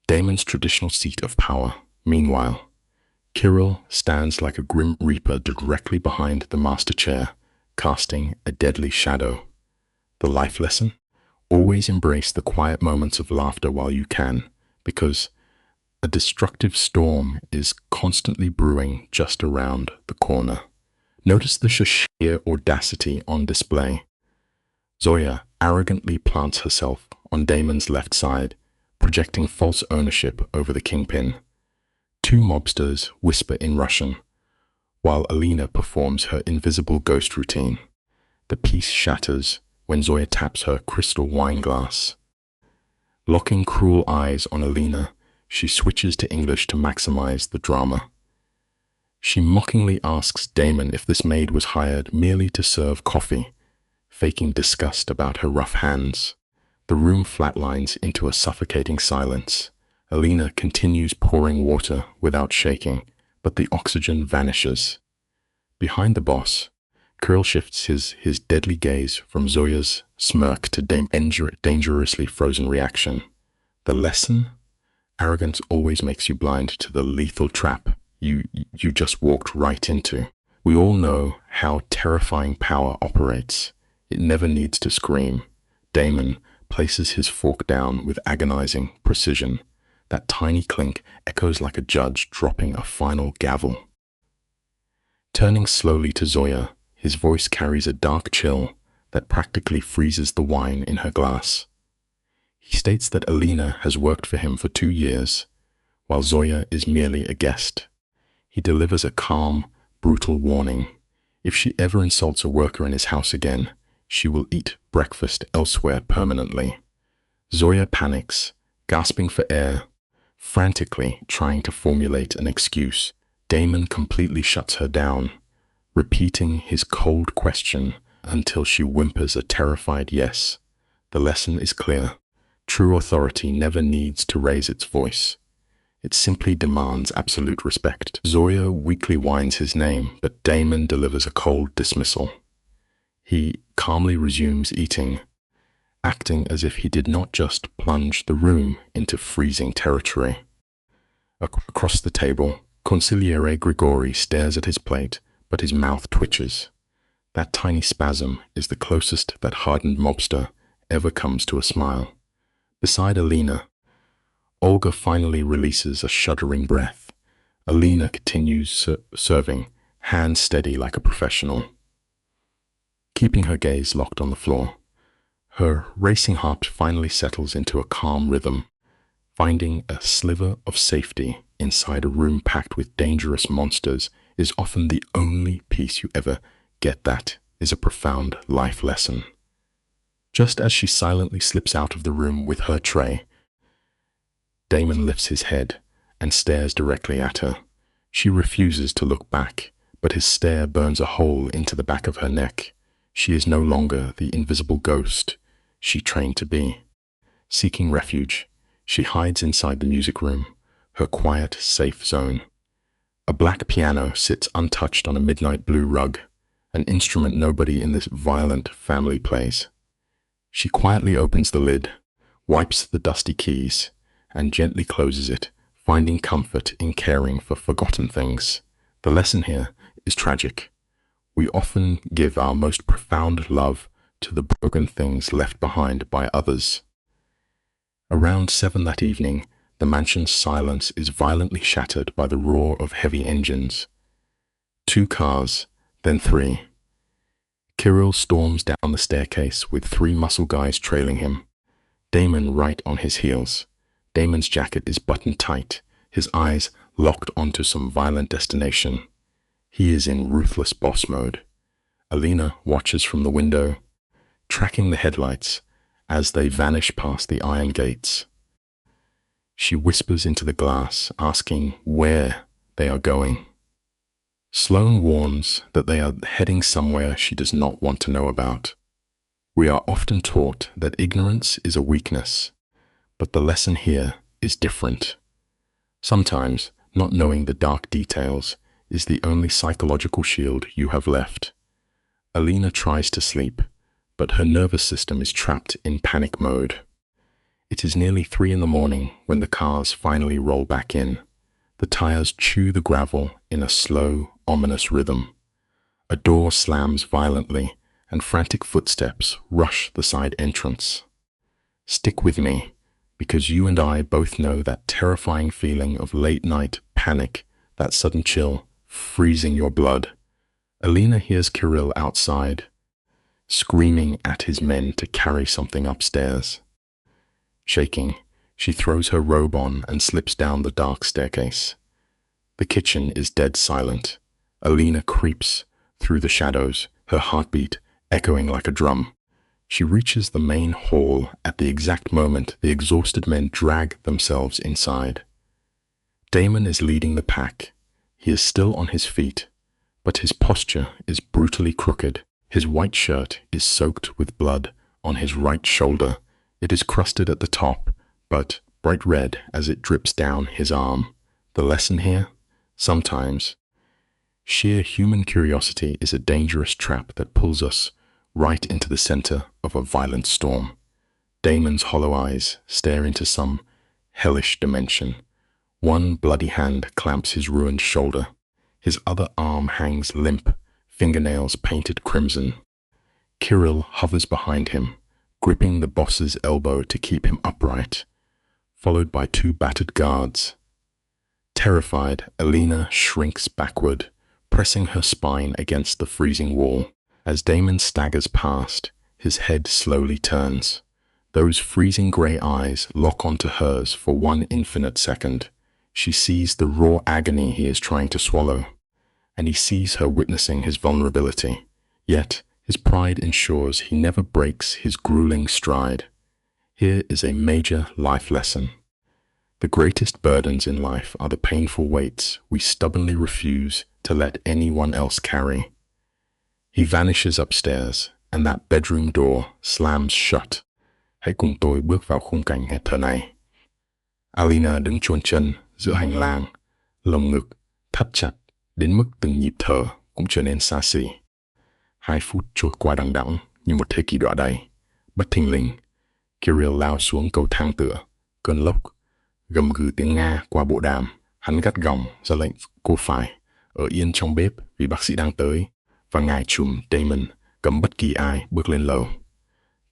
Damon's traditional seat of power. Meanwhile, Kirill stands like a grim reaper directly behind the master chair, casting a deadly shadow. The life lesson? Always embrace the quiet moments of laughter while you can, because a destructive storm is constantly brewing just around the corner. Notice the sheer audacity on display. Zoya arrogantly plants herself on Damon's left side, projecting false ownership over the kingpin. Two mobsters whisper in Russian, while Alina performs her invisible ghost routine. The piece shatters when Zoya taps her crystal wine glass. Locking cruel eyes on Alina, she switches to English to maximize the drama. She mockingly asks Damon if this maid was hired merely to serve coffee, faking disgust about her rough hands. The room flatlines into a suffocating silence. Alina continues pouring water without shaking, but the oxygen vanishes. Behind the boss, Kirill shifts his deadly gaze from Zoya's smirk to Damon's dangerously frozen reaction. The lesson? Arrogance always makes you blind to the lethal trap you just walked right into. We all know how terrifying power operates. It never needs to scream. Damon places his fork down with agonizing precision. That tiny clink echoes like a judge dropping a final gavel. Turning slowly to Zoya, his voice carries a dark chill that practically freezes the wine in her glass. He states that Alina has worked for him for 2 years, while Zoya is merely a guest. He delivers a calm, brutal warning. If she ever insults a worker in his house again, she will eat breakfast elsewhere permanently. Zoya panics, gasping for air, frantically trying to formulate an excuse. Damon completely shuts her down, repeating his cold question until she whimpers a terrified yes. The lesson is clear. True authority never needs to raise its voice. It simply demands absolute respect. Zoya weakly whines his name, but Damon delivers a cold dismissal. He calmly resumes eating, acting as if he did not just plunge the room into freezing territory. Across the table, Consigliere Grigori stares at his plate, but his mouth twitches. That tiny spasm is the closest that hardened mobster ever comes to a smile. Beside Alina, Olga finally releases a shuddering breath. Alina continues serving, hands steady like a professional, keeping her gaze locked on the floor. Her racing heart finally settles into a calm rhythm. Finding a sliver of safety inside a room packed with dangerous monsters is often the only peace you ever get. That is a profound life lesson. Just as she silently slips out of the room with her tray, Damon lifts his head and stares directly at her. She refuses to look back, but his stare burns a hole into the back of her neck. She is no longer the invisible ghost she trained to be. Seeking refuge, she hides inside the music room, her quiet, safe zone. A black piano sits untouched on a midnight blue rug, an instrument nobody in this violent family plays. She quietly opens the lid, wipes the dusty keys, and gently closes it, finding comfort in caring for forgotten things. The lesson here is tragic. We often give our most profound love to the broken things left behind by others. Around 7 that evening, the mansion's silence is violently shattered by the roar of heavy engines. 2 cars, then 3. Kirill storms down the staircase with 3 muscle guys trailing him, Damon right on his heels. Damon's jacket is buttoned tight, his eyes locked onto some violent destination. He is in ruthless boss mode. Alina watches from the window, tracking the headlights as they vanish past the iron gates. She whispers into the glass, asking where they are going. Sloane warns that they are heading somewhere she does not want to know about. We are often taught that ignorance is a weakness, but the lesson here is different. Sometimes, not knowing the dark details is the only psychological shield you have left. Alina tries to sleep, but her nervous system is trapped in panic mode. It is nearly 3 in the morning when the cars finally roll back in. The tires chew the gravel in a slow, ominous rhythm. A door slams violently, and frantic footsteps rush the side entrance. Stick with me, because you and I both know that terrifying feeling of late-night panic, that sudden chill, freezing your blood. Alina hears Kirill outside, screaming at his men to carry something upstairs. Shaking, she throws her robe on and slips down the dark staircase. The kitchen is dead silent. Alina creeps through the shadows, her heartbeat echoing like a drum. She reaches the main hall at the exact moment the exhausted men drag themselves inside. Damon is leading the pack. He is still on his feet, but his posture is brutally crooked. His white shirt is soaked with blood on his right shoulder. It is crusted at the top, but bright red as it drips down his arm. The lesson here? Sometimes, sheer human curiosity is a dangerous trap that pulls us right into the center of a violent storm. Damon's hollow eyes stare into some hellish dimension. One bloody hand clamps his ruined shoulder. His other arm hangs limp, fingernails painted crimson. Kirill hovers behind him, gripping the boss's elbow to keep him upright, followed by two battered guards. Terrified, Alina shrinks backward, pressing her spine against the freezing wall. As Damon staggers past, his head slowly turns. Those freezing gray eyes lock onto hers for one infinite second. She sees the raw agony he is trying to swallow, and he sees her witnessing his vulnerability. Yet, his pride ensures he never breaks his grueling stride. Here is a major life lesson. The greatest burdens in life are the painful weights we stubbornly refuse to let anyone else carry. He vanishes upstairs, and that bedroom door slams shut. Hãy cùng tôi bước vào khung cảnh nghẹt thở này. Alina đứng chôn chân giữa hành lang, lồng ngực thắt chặt đến mức từng nhịp thở cũng trở nên xa xỉ. 2 phút trôi qua đằng đẵng như một thế kỷ đọa đầy. Bất thình lình, Kirill lao xuống cầu thang tựa. Cơn lốc gầm gừ tiếng Nga qua bộ đàm. Hắn gắt gỏng ra lệnh cô phải ở yên trong bếp vì bác sĩ đang tới, và ngài trùm Damon cấm bất kỳ ai bước lên lầu.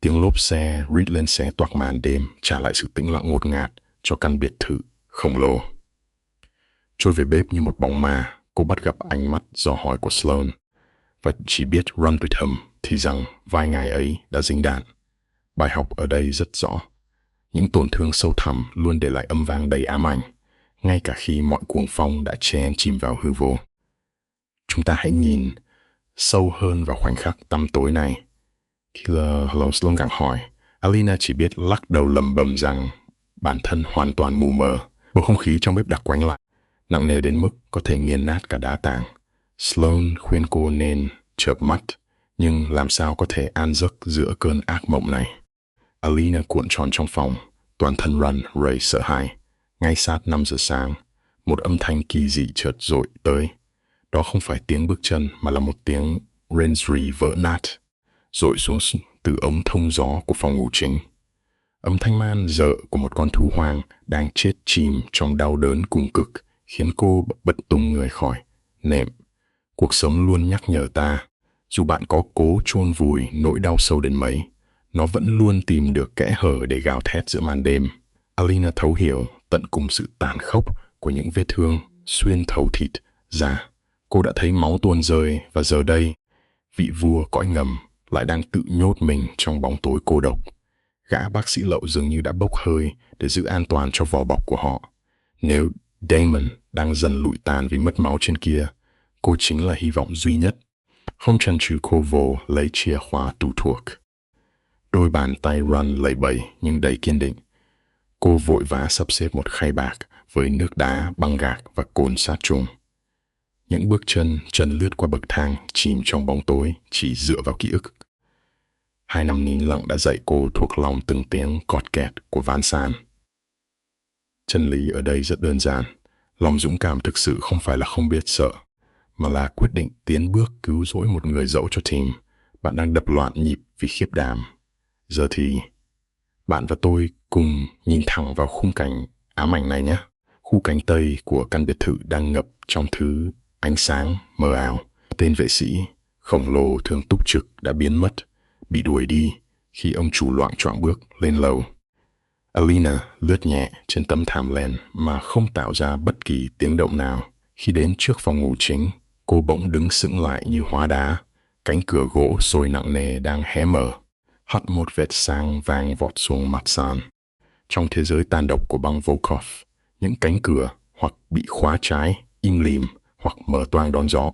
Tiếng lốp xe rít lên xé toạc màn đêm, trả lại sự tĩnh lặng ngột ngạt cho căn biệt thự khổng lồ. Trôi về bếp như một bóng ma, cô bắt gặp ánh mắt dò hỏi của Sloan, và chỉ biết run with him thì rằng vai ngài ấy đã dính đạn. Bài học ở đây rất rõ. Những tổn thương sâu thẳm luôn để lại âm vang đầy ám ảnh, ngay cả khi mọi cuồng phong đã chen chìm vào hư vô. Chúng ta hãy nhìn sâu hơn vào khoảnh khắc tăm tối này. Khi Sloan gặng hỏi, Alina chỉ biết lắc đầu lầm bầm rằng bản thân hoàn toàn mù mờ. Bầu không khí trong bếp đặc quánh lại, nặng nề đến mức có thể nghiền nát cả đá tảng. Sloan khuyên cô nên chợp mắt, nhưng làm sao có thể an giấc giữa cơn ác mộng này. Alina cuộn tròn trong phòng, toàn thân run rẩy sợ hãi. Ngay sát 5 giờ sáng, một âm thanh kỳ dị chợt dội tới. Đó không phải tiếng bước chân mà là một tiếng rên-rỉ vỡ nát, dội xuống từ ống thông gió của phòng ngủ chính. Âm thanh man dợ của một con thú hoang đang chết chìm trong đau đớn cùng cực khiến cô bật tung người khỏi nệm. Cuộc sống luôn nhắc nhở ta, dù bạn có cố chôn vùi nỗi đau sâu đến mấy, nó vẫn luôn tìm được kẽ hở để gào thét giữa màn đêm. Alina thấu hiểu tận cùng sự tàn khốc của những vết thương xuyên thấu thịt da. Cô đã thấy máu tuôn rơi, và giờ đây, vị vua cõi ngầm lại đang tự nhốt mình trong bóng tối cô độc. Gã bác sĩ lậu dường như đã bốc hơi để giữ an toàn cho vỏ bọc của họ. Nếu Damon đang dần lụi tàn vì mất máu trên kia, cô chính là hy vọng duy nhất. Không chần chừ, cô vồ lấy chìa khóa tủ thuốc. Đôi bàn tay run lẩy bẩy nhưng đầy kiên định. Cô vội vã sắp xếp một khay bạc với nước đá, băng gạc và cồn sát trùng. Những bước chân lướt qua bậc thang chìm trong bóng tối chỉ dựa vào ký ức. 2 năm nín lặng đã dạy cô thuộc lòng từng tiếng cọt kẹt của ván sàn. Chân lý ở đây rất đơn giản. Lòng dũng cảm thực sự không phải là không biết sợ, mà là quyết định tiến bước cứu rỗi một người dẫu cho team. Bạn đang đập loạn nhịp vì khiếp đảm. Giờ thì bạn và tôi cùng nhìn thẳng vào khung cảnh ám ảnh này nhé. Khu cánh tây của căn biệt thự đang ngập trong thứ ánh sáng mờ ảo. Tên vệ sĩ khổng lồ thường túc trực đã biến mất, bị đuổi đi khi ông chủ loạng choạng bước lên lầu. Alina lướt nhẹ trên tấm thảm len mà không tạo ra bất kỳ tiếng động nào. Khi đến trước phòng ngủ chính, cô bỗng đứng sững lại như hóa đá. Cánh cửa gỗ sồi nặng nề đang hé mở, hắt một vệt sáng vàng vọt xuống mặt sàn. Trong thế giới tàn độc của băng Volkov, những cánh cửa hoặc bị khóa trái, im lìm, hoặc mở toang đón gió.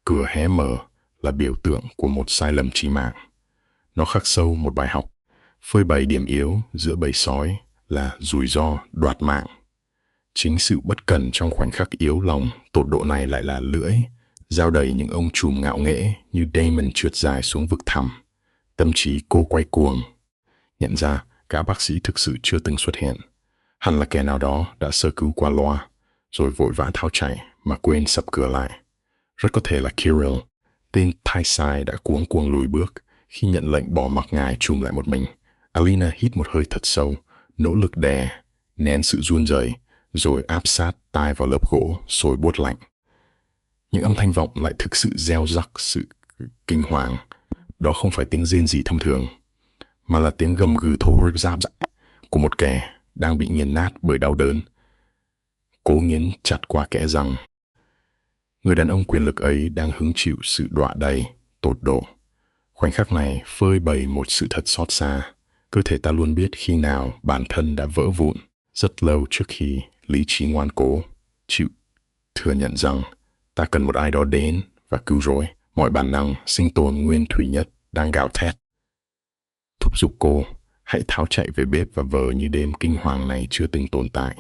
Cửa hé mở là biểu tượng của một sai lầm chí mạng. Nó khắc sâu một bài học, phơi bày điểm yếu giữa bầy sói là rủi ro đoạt mạng. Chính sự bất cẩn trong khoảnh khắc yếu lòng tột độ này lại là lưỡi, dao đầy những ông trùm ngạo nghễ như Damon trượt dài xuống vực thẳm. Tâm trí cô quay cuồng. Nhận ra gã bác sĩ thực sự chưa từng xuất hiện. Hẳn là kẻ nào đó đã sơ cứu qua loa, rồi vội vã tháo chạy mà quên sập cửa lại. Rất có thể là Kirill, tên thai sai đã cuống cuồng lùi bước khi nhận lệnh bỏ mặc ngài trùm lại một mình. Alina hít một hơi thật sâu, nỗ lực đè, nén sự run rẩy, rồi áp sát tai vào lớp gỗ sồi buốt lạnh. Những âm thanh vọng lại thực sự gieo rắc sự kinh hoàng. Đó không phải tiếng rên rỉ thông thường, mà là tiếng gầm gừ thô ráp rã của một kẻ đang bị nghiền nát bởi đau đớn, cố nghiến chặt qua kẽ răng. Người đàn ông quyền lực ấy đang hứng chịu sự đọa đầy, tột độ. Khoảnh khắc này phơi bày một sự thật xót xa. Cơ thể ta luôn biết khi nào bản thân đã vỡ vụn, rất lâu trước khi lý trí ngoan cố chịu thừa nhận rằng ta cần một ai đó đến và cứu rỗi. Mọi bản năng sinh tồn nguyên thủy nhất đang gào thét, thúc giục cô hãy tháo chạy về bếp và vờ như đêm kinh hoàng này chưa từng tồn tại.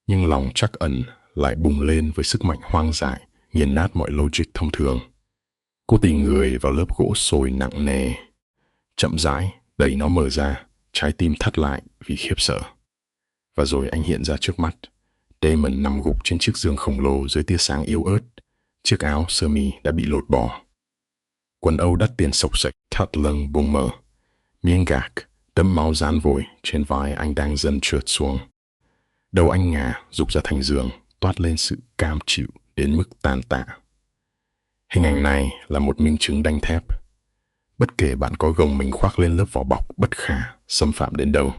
Nhưng lòng trắc ẩn lại bùng lên với sức mạnh hoang dại, nghiền nát mọi logic thông thường. Cô tì người vào lớp gỗ sồi nặng nề, chậm rãi đẩy nó mở ra, trái tim thắt lại vì khiếp sợ. Và rồi anh hiện ra trước mắt. Damon nằm gục trên chiếc giường khổng lồ dưới tia sáng yếu ớt. Chiếc áo sơ mi đã bị lột bỏ. Quần âu đắt tiền xộc xệch, thắt lưng bung mở. Miếng gạc đẫm máu dán vội trên vai anh đang dần trượt xuống. Đầu anh ngả rục ra thành giường, toát lên sự cam chịu đến mức tàn tạ. Hình ảnh này là một minh chứng đanh thép. Bất kể bạn có gồng mình khoác lên lớp vỏ bọc bất khả xâm phạm đến đâu,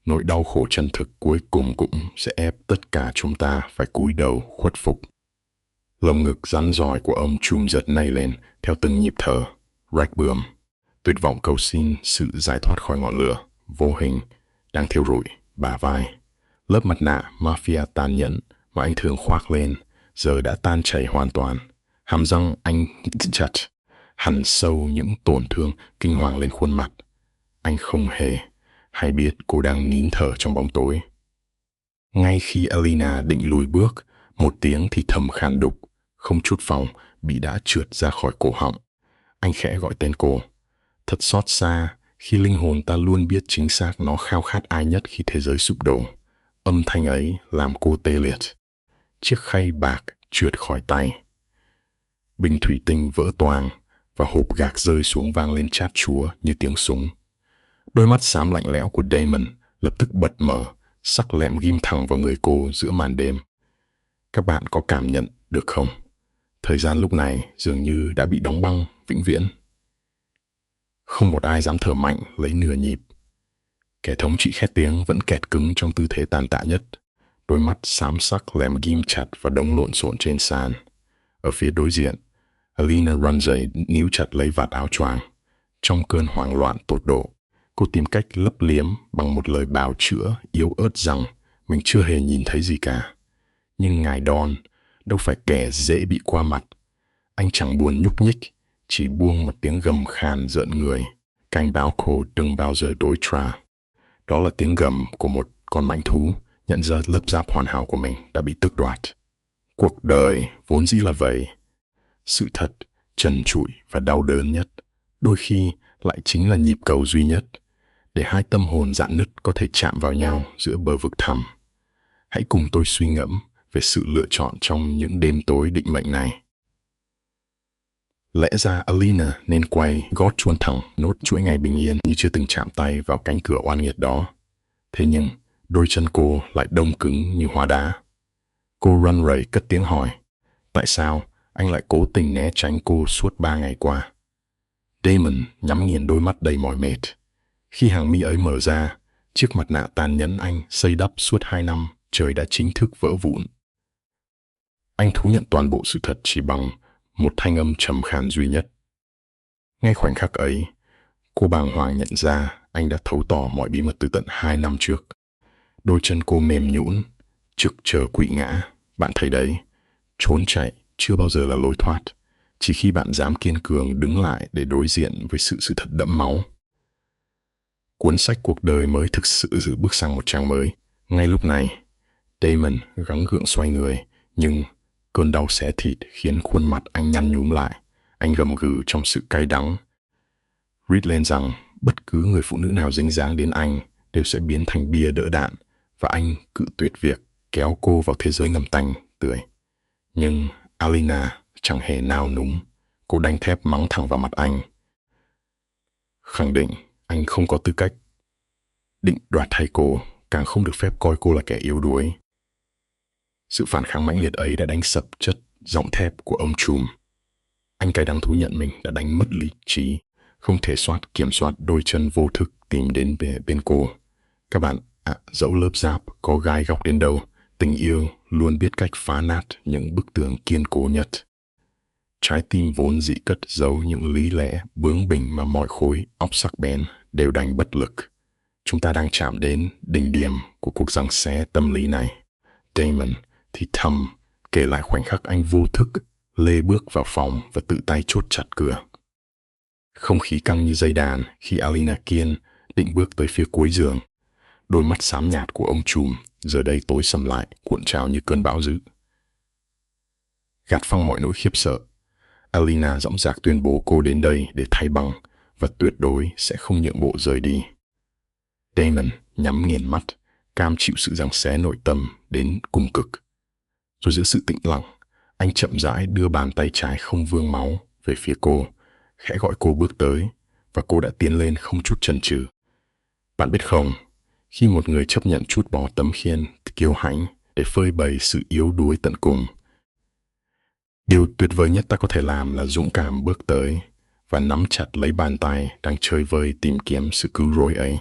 nỗi đau khổ chân thực cuối cùng cũng sẽ ép tất cả chúng ta phải cúi đầu khuất phục. Lồng ngực rắn rỏi của ông trùm giật nảy lên theo từng nhịp thở, rách bươm, tuyệt vọng cầu xin sự giải thoát khỏi ngọn lửa vô hình đang thiêu rụi bả vai. Lớp mặt nạ Mafia tàn nhẫn mà anh thường khoác lên giờ đã tan chảy hoàn toàn. Hàm răng anh chặt, hằn sâu những tổn thương kinh hoàng lên khuôn mặt. Anh không hề hay biết cô đang nín thở trong bóng tối. Ngay khi Alina định lùi bước, một tiếng thì thầm khàn đục, không chút phòng, bị đã trượt ra khỏi cổ họng. Anh khẽ gọi tên cô. Thật xót xa khi linh hồn ta luôn biết chính xác nó khao khát ai nhất khi thế giới sụp đổ. Âm thanh ấy làm cô tê liệt. Chiếc khay bạc trượt khỏi tay. Bình thủy tinh vỡ toang và hộp gạc rơi xuống vang lên chát chúa như tiếng súng. Đôi mắt xám lạnh lẽo của Damon lập tức bật mở, sắc lẹm ghim thẳng vào người cô giữa màn đêm. Các bạn có cảm nhận được không? Thời gian lúc này dường như đã bị đóng băng vĩnh viễn. Không một ai dám thở mạnh lấy nửa nhịp. Kẻ thống trị khét tiếng vẫn kẹt cứng trong tư thế tàn tạ nhất. Đôi mắt xám sắc lem ghim chặt và đống lộn xộn trên sàn. Ở phía đối diện, Alina run rẩy níu chặt lấy vạt áo choàng. Trong cơn hoảng loạn tột độ, cô tìm cách lấp liếm bằng một lời bào chữa yếu ớt rằng mình chưa hề nhìn thấy gì cả. Nhưng ngài Don đâu phải kẻ dễ bị qua mặt. Anh chẳng buồn nhúc nhích, chỉ buông một tiếng gầm khàn rợn người, cảnh báo cô đừng bao giờ đối tra. Đó là tiếng gầm của một con mãnh thú nhận ra lớp giáp hoàn hảo của mình đã bị tước đoạt. Cuộc đời vốn dĩ là vậy. Sự thật, trần trụi và đau đớn nhất, đôi khi lại chính là nhịp cầu duy nhất, để hai tâm hồn rạn nứt có thể chạm vào nhau giữa bờ vực thẳm. Hãy cùng tôi suy ngẫm về sự lựa chọn trong những đêm tối định mệnh này. Lẽ ra Alina nên quay gót chuôn thẳng nốt chuỗi ngày bình yên như chưa từng chạm tay vào cánh cửa oan nghiệt đó. Thế nhưng, đôi chân cô lại đông cứng như hóa đá. Cô run rẩy cất tiếng hỏi, tại sao anh lại cố tình né tránh cô suốt 3 ngày qua? Damon nhắm nghiền đôi mắt đầy mỏi mệt. Khi hàng mi ấy mở ra, chiếc mặt nạ tàn nhẫn anh xây đắp suốt 2 năm trời đã chính thức vỡ vụn. Anh thú nhận toàn bộ sự thật chỉ bằng một thanh âm trầm khàn duy nhất. Ngay khoảnh khắc ấy, cô bàng hoàng nhận ra anh đã thấu tỏ mọi bí mật từ tận 2 năm trước. Đôi chân cô mềm nhũn, trực chờ quỵ ngã. Bạn thấy đấy, trốn chạy chưa bao giờ là lối thoát, chỉ khi bạn dám kiên cường đứng lại để đối diện với sự thật đẫm máu. Cuốn sách cuộc đời mới thực sự giữ bước sang một trang mới. Ngay lúc này, Damon gắng gượng xoay người, nhưng cơn đau xé thịt khiến khuôn mặt anh nhăn nhúm lại. Anh gầm gừ trong sự cay đắng. Rít lên rằng bất cứ người phụ nữ nào dính dáng đến anh đều sẽ biến thành bia đỡ đạn, và anh cự tuyệt việc kéo cô vào thế giới ngầm tanh tươi. Nhưng Alina chẳng hề nao núng. Cô đanh thép mắng thẳng vào mặt anh, khẳng định anh không có tư cách định đoạt thay cô, càng không được phép coi cô là kẻ yếu đuối. Sự phản kháng mãnh liệt ấy đã đánh sập chất giọng thép của ông trùm. Anh cay đắng thú nhận mình đã đánh mất lý trí, không thể kiểm soát đôi chân vô thức tìm đến bên cô. Các bạn dẫu lớp giáp có gai góc đến đâu, tình yêu luôn biết cách phá nát những bức tường kiên cố nhất. Trái tim vốn dĩ cất giấu những lý lẽ bướng bỉnh mà mọi khối óc sắc bén đều đành bất lực. Chúng ta đang chạm đến đỉnh điểm của cuộc giằng xé tâm lý này. Damon thì thầm kể lại khoảnh khắc anh vô thức lê bước vào phòng và tự tay chốt chặt cửa. Không khí căng như dây đàn khi Alina Kiên định bước tới phía cuối giường. Đôi mắt xám nhạt của ông trùm giờ đây tối sầm lại, cuộn trào như cơn bão dữ. Gạt phăng mọi nỗi khiếp sợ, Alina dõng dạc tuyên bố cô đến đây để thay băng và tuyệt đối sẽ không nhượng bộ rời đi. Damon nhắm nghiền mắt, cam chịu sự giằng xé nội tâm đến cùng cực. Rồi giữa sự tĩnh lặng, anh chậm rãi đưa bàn tay trái không vương máu về phía cô, khẽ gọi cô bước tới, và cô đã tiến lên không chút chần chừ. Bạn biết không, khi một người chấp nhận trút bỏ tấm khiên kiêu hãnh để phơi bày sự yếu đuối tận cùng, điều tuyệt vời nhất ta có thể làm là dũng cảm bước tới và nắm chặt lấy bàn tay đang chơi vơi tìm kiếm sự cứu rỗi ấy.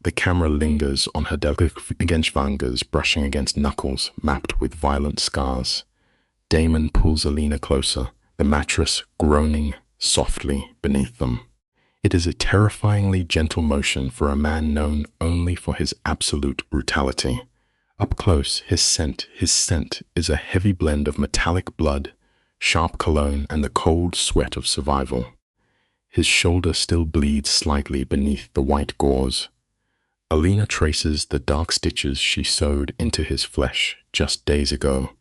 The camera lingers on her delicate fingers, brushing against knuckles mapped with violent scars. Damon pulls Alina closer, the mattress groaning softly beneath them. It is a terrifyingly gentle motion for a man known only for his absolute brutality. Up close, his scent is a heavy blend of metallic blood, sharp cologne, and the cold sweat of survival. His shoulder still bleeds slightly beneath the white gauze. Alina traces the dark stitches she sewed into his flesh just days ago,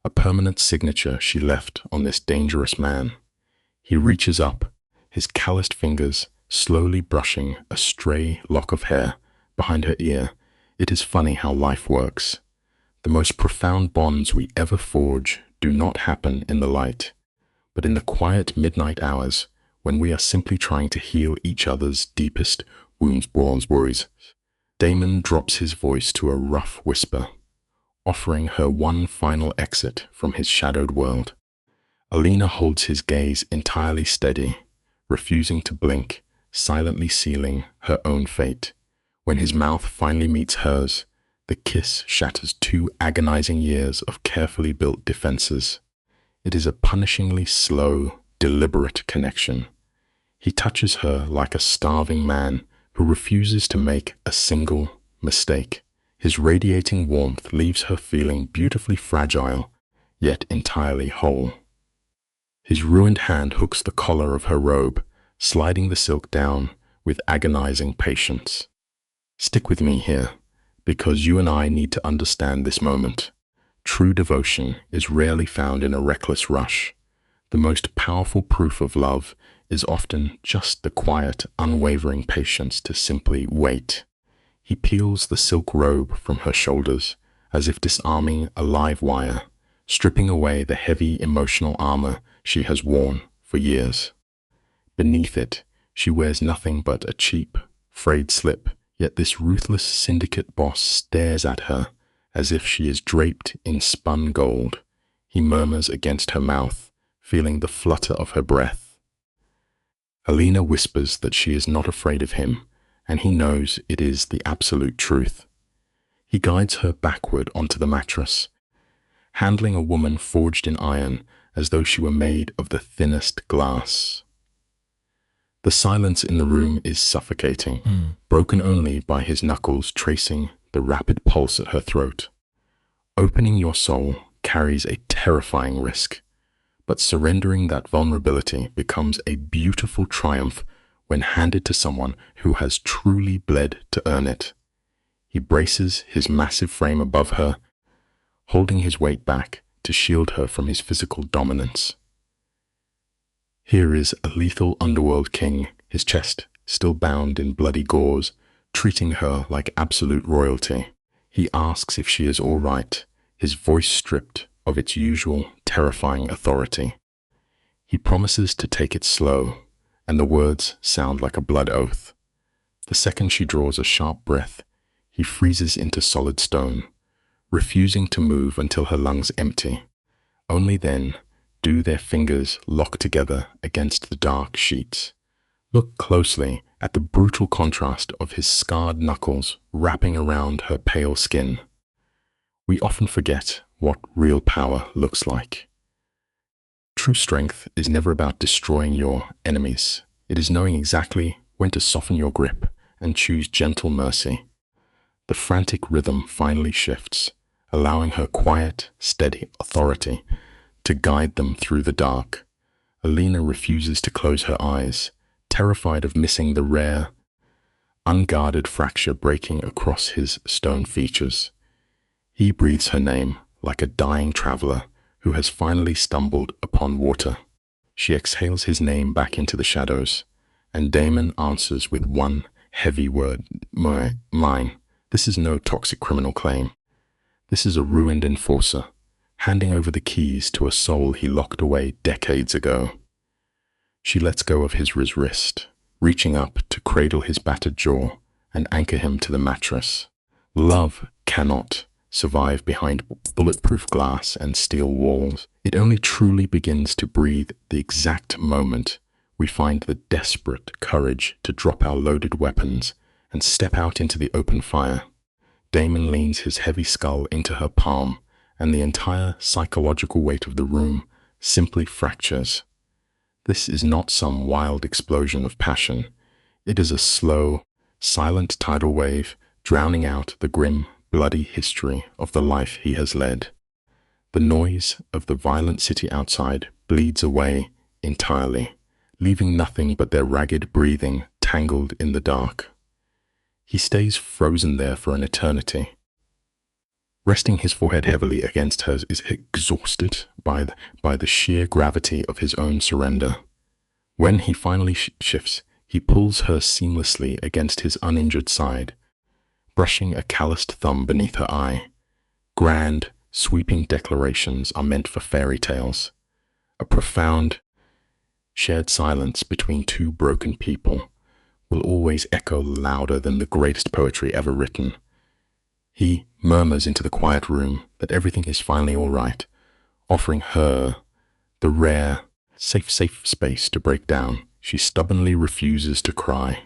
a permanent signature she left on this dangerous man. He reaches up, his calloused fingers slowly brushing a stray lock of hair behind her ear. It is funny how life works. The most profound bonds we ever forge do not happen in the light, but in the quiet midnight hours when we are simply trying to heal each other's deepest wounds, worries. Damon drops his voice to a rough whisper, offering her one final exit from his shadowed world. Alina holds his gaze entirely steady, refusing to blink, silently sealing her own fate. When his mouth finally meets hers, the kiss shatters 2 agonizing years of carefully built defenses. It is a punishingly slow, deliberate connection. He touches her like a starving man who refuses to make a single mistake. His radiating warmth leaves her feeling beautifully fragile, yet entirely whole. His ruined hand hooks the collar of her robe, sliding the silk down with agonizing patience. Stick with me here, because you and I need to understand this moment. True devotion is rarely found in a reckless rush. The most powerful proof of love is often just the quiet, unwavering patience to simply wait. He peels the silk robe from her shoulders, as if disarming a live wire, stripping away the heavy emotional armor she has worn for years. Beneath it, she wears nothing but a cheap, frayed slip, yet this ruthless syndicate boss stares at her as if she is draped in spun gold. He murmurs against her mouth, feeling the flutter of her breath. Alina whispers that she is not afraid of him, and he knows it is the absolute truth. He guides her backward onto the mattress, handling a woman forged in iron as though she were made of the thinnest glass. The silence in the room is suffocating, broken only by his knuckles tracing the rapid pulse at her throat. Opening your soul carries a terrifying risk, but surrendering that vulnerability becomes a beautiful triumph when handed to someone who has truly bled to earn it. He braces his massive frame above her, holding his weight back to shield her from his physical dominance. Here is a lethal underworld king, his chest still bound in bloody gauze, treating her like absolute royalty. He asks if she is all right, his voice stripped of its usual terrifying authority. He promises to take it slow, and the words sound like a blood oath. The second she draws a sharp breath, he freezes into solid stone, refusing to move until her lungs empty. Only then do their fingers lock together against the dark sheets. Look closely at the brutal contrast of his scarred knuckles wrapping around her pale skin. We often forget what real power looks like. True strength is never about destroying your enemies. It is knowing exactly when to soften your grip and choose gentle mercy. The frantic rhythm finally shifts, allowing her quiet, steady authority to guide them through the dark. Alina refuses to close her eyes, terrified of missing the rare, unguarded fracture breaking across his stone features. He breathes her name like a dying traveler who has finally stumbled upon water. She exhales his name back into the shadows, and Damon answers with one heavy word, mine. This is no toxic criminal claim. This is a ruined enforcer, handing over the keys to a soul he locked away decades ago. She lets go of his wrist, reaching up to cradle his battered jaw and anchor him to the mattress. Love cannot survive behind bulletproof glass and steel walls. It only truly begins to breathe the exact moment we find the desperate courage to drop our loaded weapons and step out into the open fire. Damon leans his heavy skull into her palm, and the entire psychological weight of the room simply fractures. This is not some wild explosion of passion. It is a slow, silent tidal wave drowning out the grim, bloody history of the life he has led. The noise of the violent city outside bleeds away entirely, leaving nothing but their ragged breathing tangled in the dark. He stays frozen there for an eternity. Resting his forehead heavily against hers, is exhausted by the sheer gravity of his own surrender. When he finally shifts, he pulls her seamlessly against his uninjured side, brushing a calloused thumb beneath her eye. Grand, sweeping declarations are meant for fairy tales. A profound, shared silence between two broken people will always echo louder than the greatest poetry ever written. He murmurs into the quiet room that everything is finally all right, offering her the rare, safe space to break down. She stubbornly refuses to cry.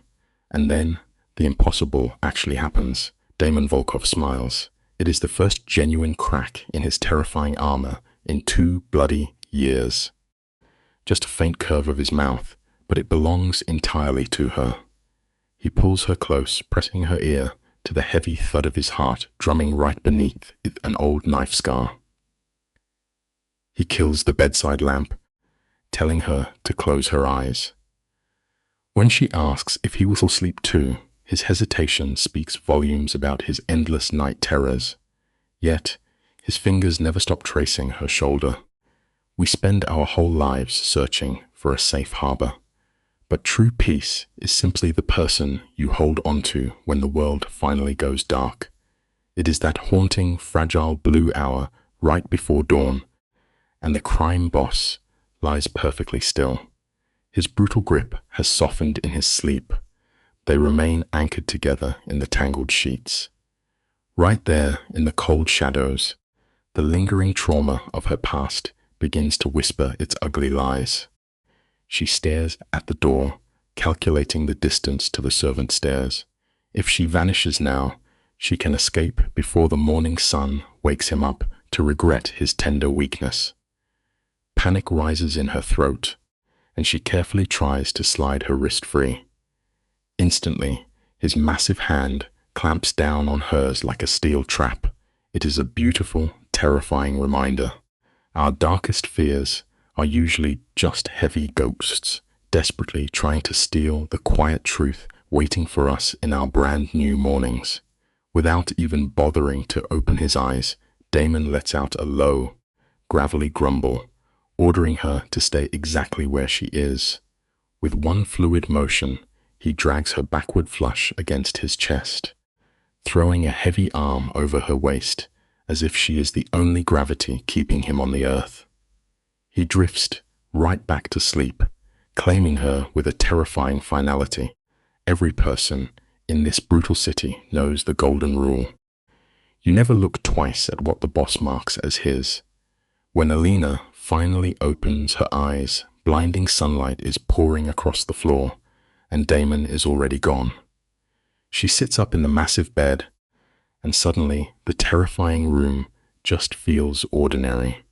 And then the impossible actually happens. Damon Volkov smiles. It is the first genuine crack in his terrifying armor in 2 bloody years. Just a faint curve of his mouth, but it belongs entirely to her. He pulls her close, pressing her ear to the heavy thud of his heart drumming right beneath an old knife scar. He kills the bedside lamp, telling her to close her eyes. When she asks if he will sleep too, his hesitation speaks volumes about his endless night terrors. Yet, his fingers never stop tracing her shoulder. We spend our whole lives searching for a safe harbor. But true peace is simply the person you hold onto when the world finally goes dark. It is that haunting, fragile blue hour right before dawn, and the crime boss lies perfectly still. His brutal grip has softened in his sleep. They remain anchored together in the tangled sheets. Right there in the cold shadows, the lingering trauma of her past begins to whisper its ugly lies. She stares at the door, calculating the distance to the servant stairs. If she vanishes now, she can escape before the morning sun wakes him up to regret his tender weakness. Panic rises in her throat, and she carefully tries to slide her wrist free. Instantly, his massive hand clamps down on hers like a steel trap. It is a beautiful, terrifying reminder. Our darkest fears are usually just heavy ghosts, desperately trying to steal the quiet truth waiting for us in our brand new mornings. Without even bothering to open his eyes, Damon lets out a low, gravelly grumble, ordering her to stay exactly where she is. With one fluid motion, he drags her backward flush against his chest, throwing a heavy arm over her waist, as if she is the only gravity keeping him on the earth. He drifts right back to sleep, claiming her with a terrifying finality. Every person in this brutal city knows the golden rule. You never look twice at what the boss marks as his. When Alina finally opens her eyes, blinding sunlight is pouring across the floor, and Damon is already gone. She sits up in the massive bed, and suddenly the terrifying room just feels ordinary.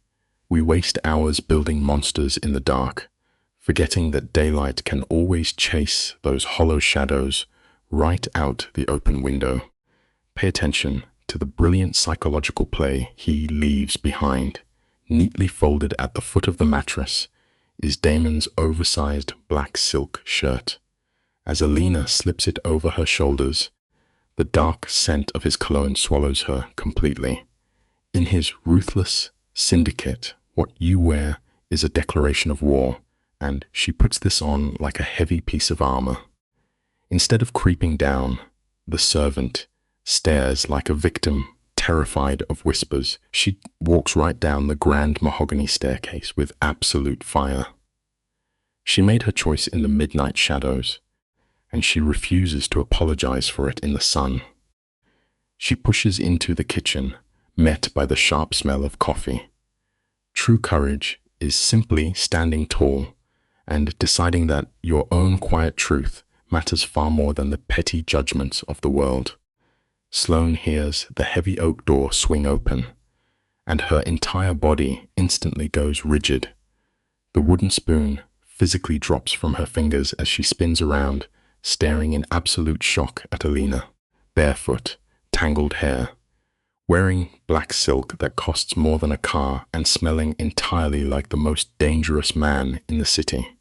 We waste hours building monsters in the dark, forgetting that daylight can always chase those hollow shadows right out the open window. Pay attention to the brilliant psychological play he leaves behind. Neatly folded at the foot of the mattress is Damon's oversized black silk shirt. As Alina slips it over her shoulders, the dark scent of his cologne swallows her completely. In his ruthless syndicate, what you wear is a declaration of war, and she puts this on like a heavy piece of armor. Instead of creeping down, the servant stares like a victim, terrified of whispers. She walks right down the grand mahogany staircase with absolute fire. She made her choice in the midnight shadows, and she refuses to apologize for it in the sun. She pushes into the kitchen, met by the sharp smell of coffee. True courage is simply standing tall and deciding that your own quiet truth matters far more than the petty judgments of the world. Sloane hears the heavy oak door swing open, and her entire body instantly goes rigid. The wooden spoon physically drops from her fingers as she spins around, staring in absolute shock at Alina. Barefoot, tangled hair, wearing black silk that costs more than a car and smelling entirely like the most dangerous man in the city.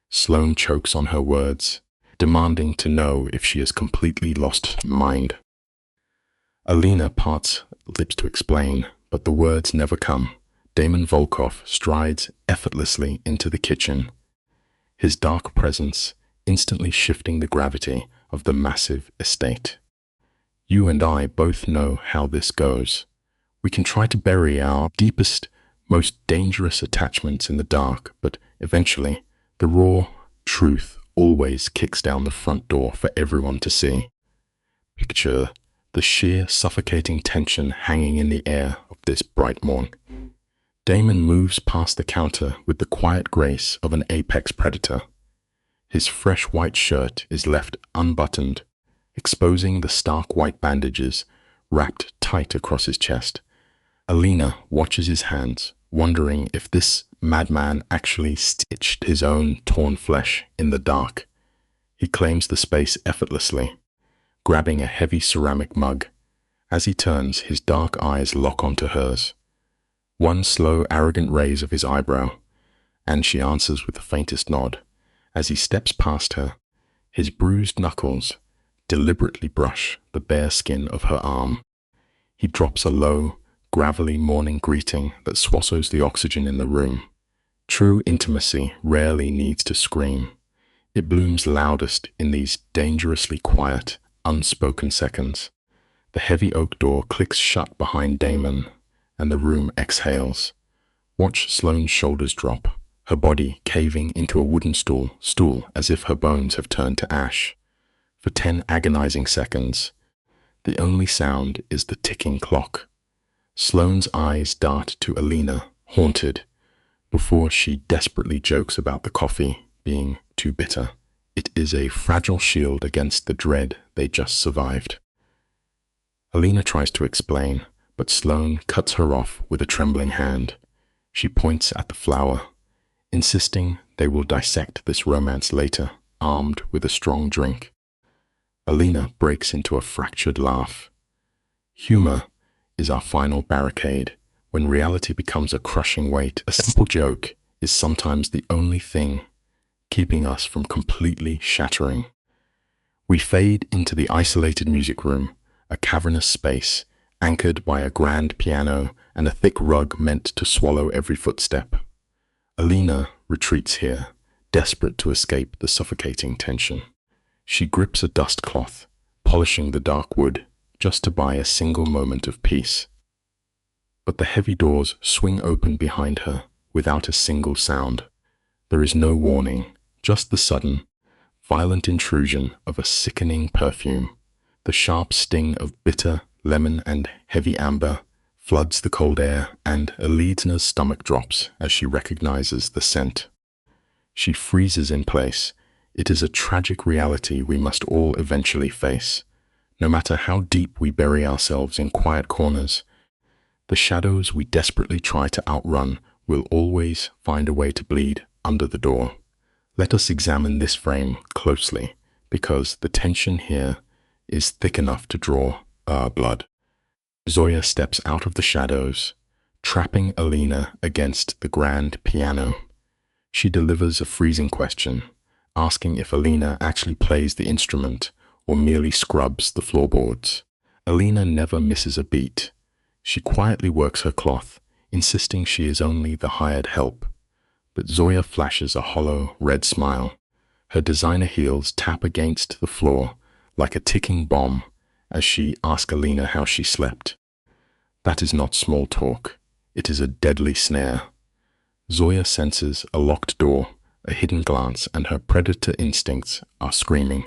Sloane chokes on her words, demanding to know if she has completely lost mind. Alina parts lips to explain, but the words never come. Damon Volkov strides effortlessly into the kitchen, his dark presence instantly shifting the gravity of the massive estate. You and I both know how this goes. We can try to bury our deepest, most dangerous attachments in the dark, but eventually, the raw truth always kicks down the front door for everyone to see. Picture the sheer suffocating tension hanging in the air of this bright morn. Damon moves past the counter with the quiet grace of an apex predator. His fresh white shirt is left unbuttoned, exposing the stark white bandages wrapped tight across his chest. Alina watches his hands, wondering if this madman actually stitched his own torn flesh in the dark. He claims the space effortlessly, grabbing a heavy ceramic mug. As he turns, his dark eyes lock onto hers. One slow, arrogant raise of his eyebrow, and she answers with the faintest nod. As he steps past her, his bruised knuckles deliberately brush the bare skin of her arm. He drops a low, gravelly morning greeting that swallows the oxygen in the room. True intimacy rarely needs to scream. It blooms loudest in these dangerously quiet, unspoken seconds. The heavy oak door clicks shut behind Damon, and the room exhales. Watch Sloane's shoulders drop, her body caving into a wooden stool as if her bones have turned to ash. For 10 agonizing seconds, the only sound is the ticking clock. Sloane's eyes dart to Alina, haunted, before she desperately jokes about the coffee being too bitter. It is a fragile shield against the dread they just survived. Alina tries to explain, but Sloane cuts her off with a trembling hand. She points at the flower, insisting They will dissect this romance later, armed with a strong drink. Alina breaks into a fractured laugh. Humor is our final barricade. When reality becomes a crushing weight, a simple joke is sometimes the only thing keeping us from completely shattering. We fade into the isolated music room, a cavernous space anchored by a grand piano and a thick rug meant to swallow every footstep. Alina retreats here, desperate to escape the suffocating tension. She grips a dust cloth, polishing the dark wood, just to buy a single moment of peace. But the heavy doors swing open behind her without a single sound. There is no warning, just the sudden, violent intrusion of a sickening perfume. The sharp sting of bitter lemon and heavy amber floods the cold air, and Alina's stomach drops as she recognizes the scent. She freezes in place. It is a tragic reality we must all eventually face. No matter how deep we bury ourselves in quiet corners, the shadows we desperately try to outrun will always find a way to bleed under the door. Let us examine this frame closely, because the tension here is thick enough to draw our blood. Zoya steps out of the shadows, trapping Alina against the grand piano. She delivers a freezing question, asking if Alina actually plays the instrument or merely scrubs the floorboards. Alina never misses a beat. She quietly works her cloth, insisting she is only the hired help. But Zoya flashes a hollow, red smile. Her designer heels tap against the floor like a ticking bomb as she asks Alina how she slept. That is not small talk. It is a deadly snare. Zoya senses a locked door, a hidden glance, and her predator instincts are screaming.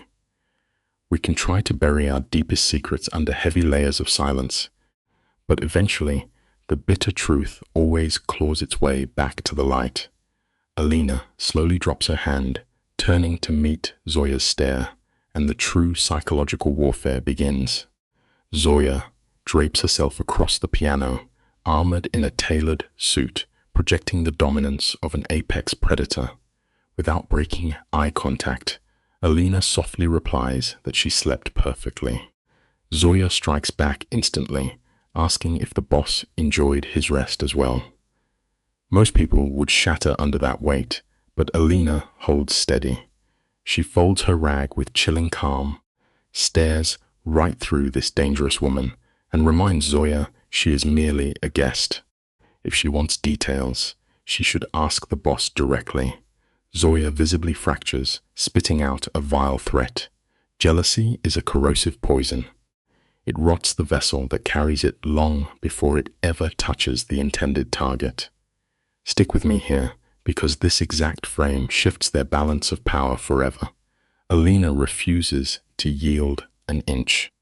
We can try to bury our deepest secrets under heavy layers of silence, but eventually, the bitter truth always claws its way back to the light. Alina slowly drops her hand, turning to meet Zoya's stare, and the true psychological warfare begins. Zoya drapes herself across the piano, armored in a tailored suit, projecting the dominance of an apex predator. Without breaking eye contact, Alina softly replies that she slept perfectly. Zoya strikes back instantly, asking if the boss enjoyed his rest as well. Most people would shatter under that weight, but Alina holds steady. She folds her rag with chilling calm, stares right through this dangerous woman, and reminds Zoya she is merely a guest. If she wants details, she should ask the boss directly. Zoya visibly fractures, spitting out a vile threat. Jealousy is a corrosive poison. It rots the vessel that carries it long before it ever touches the intended target. Stick with me here, because this exact frame shifts their balance of power forever. Alina refuses to yield an inch.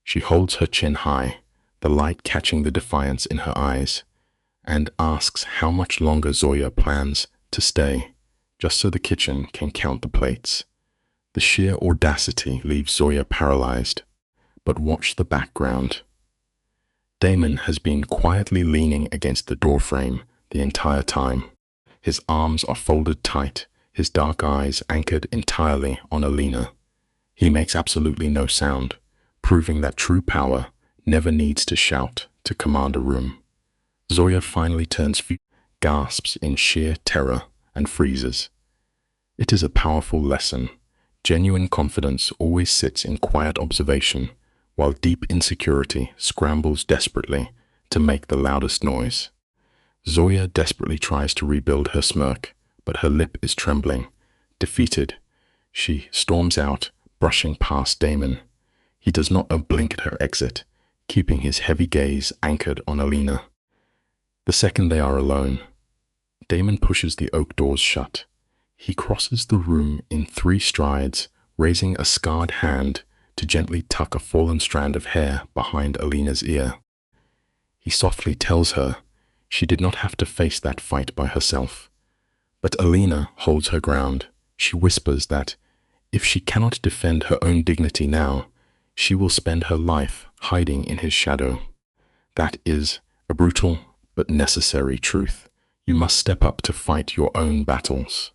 She holds her chin high, the light catching the defiance in her eyes, and asks how much longer Zoya plans to stay, just so the kitchen can count the plates. The sheer audacity leaves Zoya paralyzed. But watch the background. Damon has been quietly leaning against the doorframe the entire time. His arms are folded tight, his dark eyes anchored entirely on Alina. He makes absolutely no sound, proving that true power never needs to shout to command a room. Zoya finally turns, gasps in sheer terror, and freezes. It is a powerful lesson. Genuine confidence always sits in quiet observation, while deep insecurity scrambles desperately to make the loudest noise. Zoya desperately tries to rebuild her smirk, but her lip is trembling. Defeated, she storms out, brushing past Damon. He does not blink at her exit, keeping his heavy gaze anchored on Alina. The second they are alone, Damon pushes the oak doors shut. He crosses the room in 3 strides, raising a scarred hand to gently tuck a fallen strand of hair behind Alina's ear. He softly tells her she did not have to face that fight by herself. But Alina holds her ground. She whispers that if she cannot defend her own dignity now, she will spend her life hiding in his shadow. That is a brutal but necessary truth. You must step up to fight your own battles.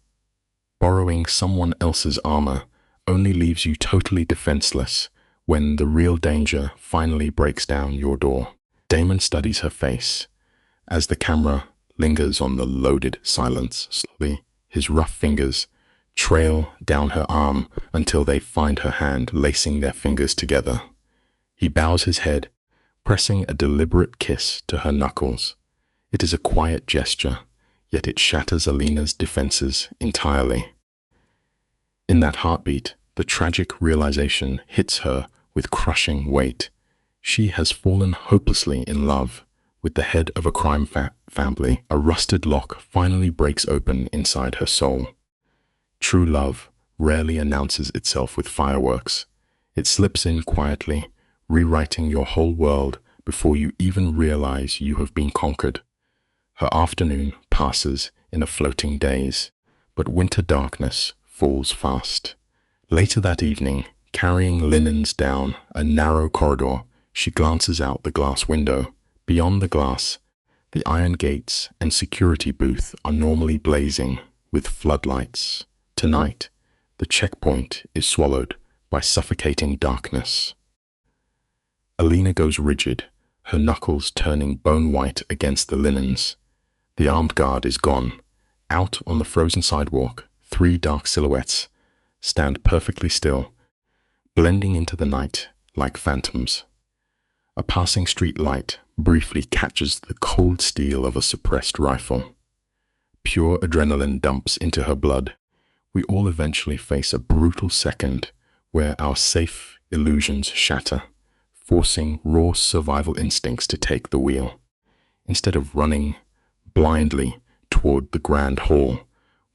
Borrowing someone else's armor only leaves you totally defenseless when the real danger finally breaks down your door. Damon studies her face. As the camera lingers on the loaded silence, slowly, his rough fingers trail down her arm until they find her hand, lacing their fingers together. He bows his head, pressing a deliberate kiss to her knuckles. It is a quiet gesture, yet it shatters Alina's defenses entirely. In that heartbeat, the tragic realization hits her with crushing weight. She has fallen hopelessly in love with the head of a crime family. A rusted lock finally breaks open inside her soul. True love rarely announces itself with fireworks. It slips in quietly, rewriting your whole world before you even realize you have been conquered. Her afternoon passes in a floating daze, but winter darkness falls fast. Later that evening, carrying linens down a narrow corridor, she glances out the glass window. Beyond the glass, the iron gates and security booth are normally blazing with floodlights. Tonight, the checkpoint is swallowed by suffocating darkness. Alina goes rigid, her knuckles turning bone white against the linens. The armed guard is gone. Out on the frozen sidewalk, 3 dark silhouettes stand perfectly still, blending into the night like phantoms. A passing street light briefly catches the cold steel of a suppressed rifle. Pure adrenaline dumps into her blood. We all eventually face a brutal second where our safe illusions shatter, forcing raw survival instincts to take the wheel. Instead of running blindly toward the grand hall,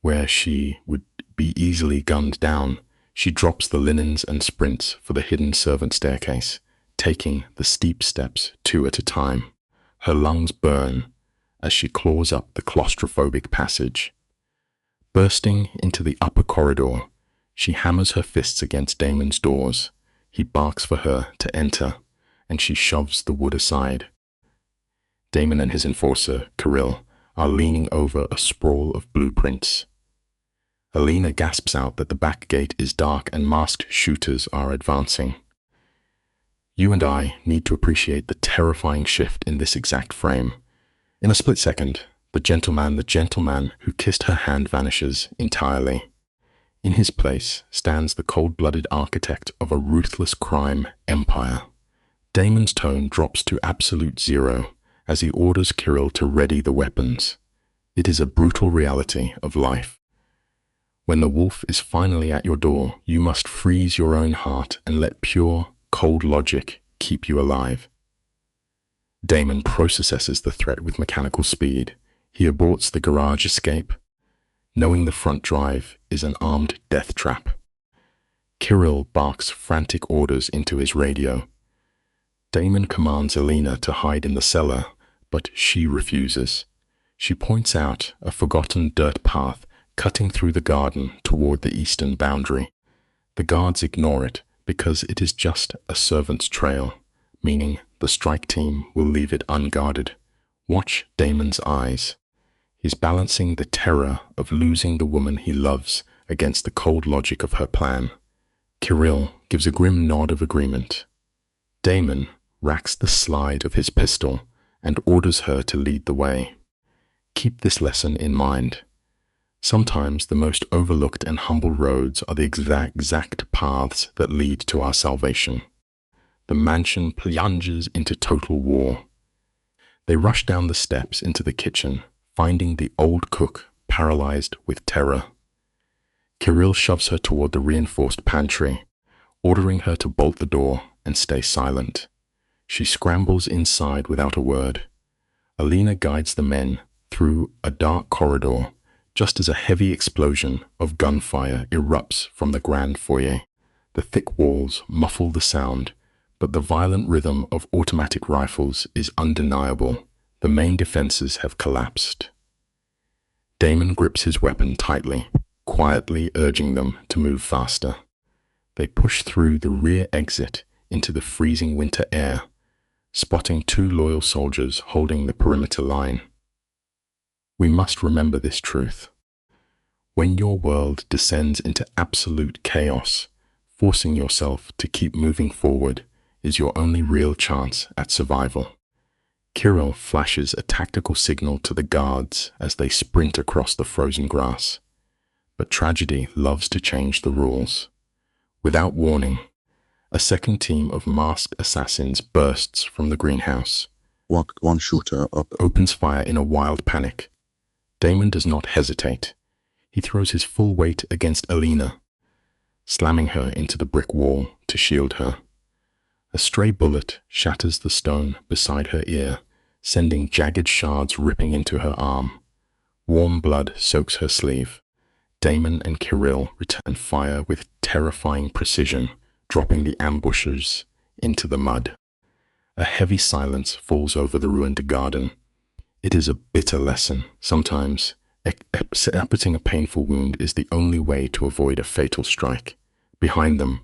where she would be easily gunned down, she drops the linens and sprints for the hidden servant staircase, taking the steep steps 2 at a time. Her lungs burn as she claws up the claustrophobic passage. Bursting into the upper corridor, she hammers her fists against Damon's doors. He barks for her to enter, and she shoves the wood aside. Damon and his enforcer, Kirill, are leaning over a sprawl of blueprints. Alina gasps out that the back gate is dark and masked shooters are advancing. You and I need to appreciate the terrifying shift in this exact frame. In a split second, the gentleman who kissed her hand vanishes entirely. In his place stands the cold-blooded architect of a ruthless crime empire. Damon's tone drops to absolute zero as he orders Kirill to ready the weapons. It is a brutal reality of life. When the wolf is finally at your door, you must freeze your own heart and let pure, cold logic keep you alive. Damon processes the threat with mechanical speed. He aborts the garage escape, knowing the front drive is an armed death trap. Kirill barks frantic orders into his radio. Damon commands Alina to hide in the cellar, but she refuses. She points out a forgotten dirt path cutting through the garden toward the eastern boundary. The guards ignore it because it is just a servant's trail, meaning the strike team will leave it unguarded. Watch Damon's eyes. He's balancing the terror of losing the woman he loves against the cold logic of her plan. Kirill gives a grim nod of agreement. Damon racks the slide of his pistol and orders her to lead the way. Keep this lesson in mind. Sometimes the most overlooked and humble roads are the exact paths that lead to our salvation. The mansion plunges into total war. They rush down the steps into the kitchen, finding the old cook paralyzed with terror. Kirill shoves her toward the reinforced pantry, ordering her to bolt the door and stay silent. She scrambles inside without a word. Alina guides the men through a dark corridor just as a heavy explosion of gunfire erupts from the grand foyer. The thick walls muffle the sound, but the violent rhythm of automatic rifles is undeniable. The main defenses have collapsed. Damon grips his weapon tightly, quietly urging them to move faster. They push through the rear exit into the freezing winter air, spotting 2 loyal soldiers holding the perimeter line. We must remember this truth. When your world descends into absolute chaos, forcing yourself to keep moving forward is your only real chance at survival. Kirill flashes a tactical signal to the guards as they sprint across the frozen grass. But tragedy loves to change the rules. Without warning, a second team of masked assassins bursts from the greenhouse. One shooter up. Opens fire in a wild panic. Damon does not hesitate. He throws his full weight against Alina, slamming her into the brick wall to shield her. A stray bullet shatters the stone beside her ear, sending jagged shards ripping into her arm. Warm blood soaks her sleeve. Damon and Kirill return fire with terrifying precision, dropping the ambushers into the mud. A heavy silence falls over the ruined garden. It is a bitter lesson. Sometimes, accepting a painful wound is the only way to avoid a fatal strike. Behind them,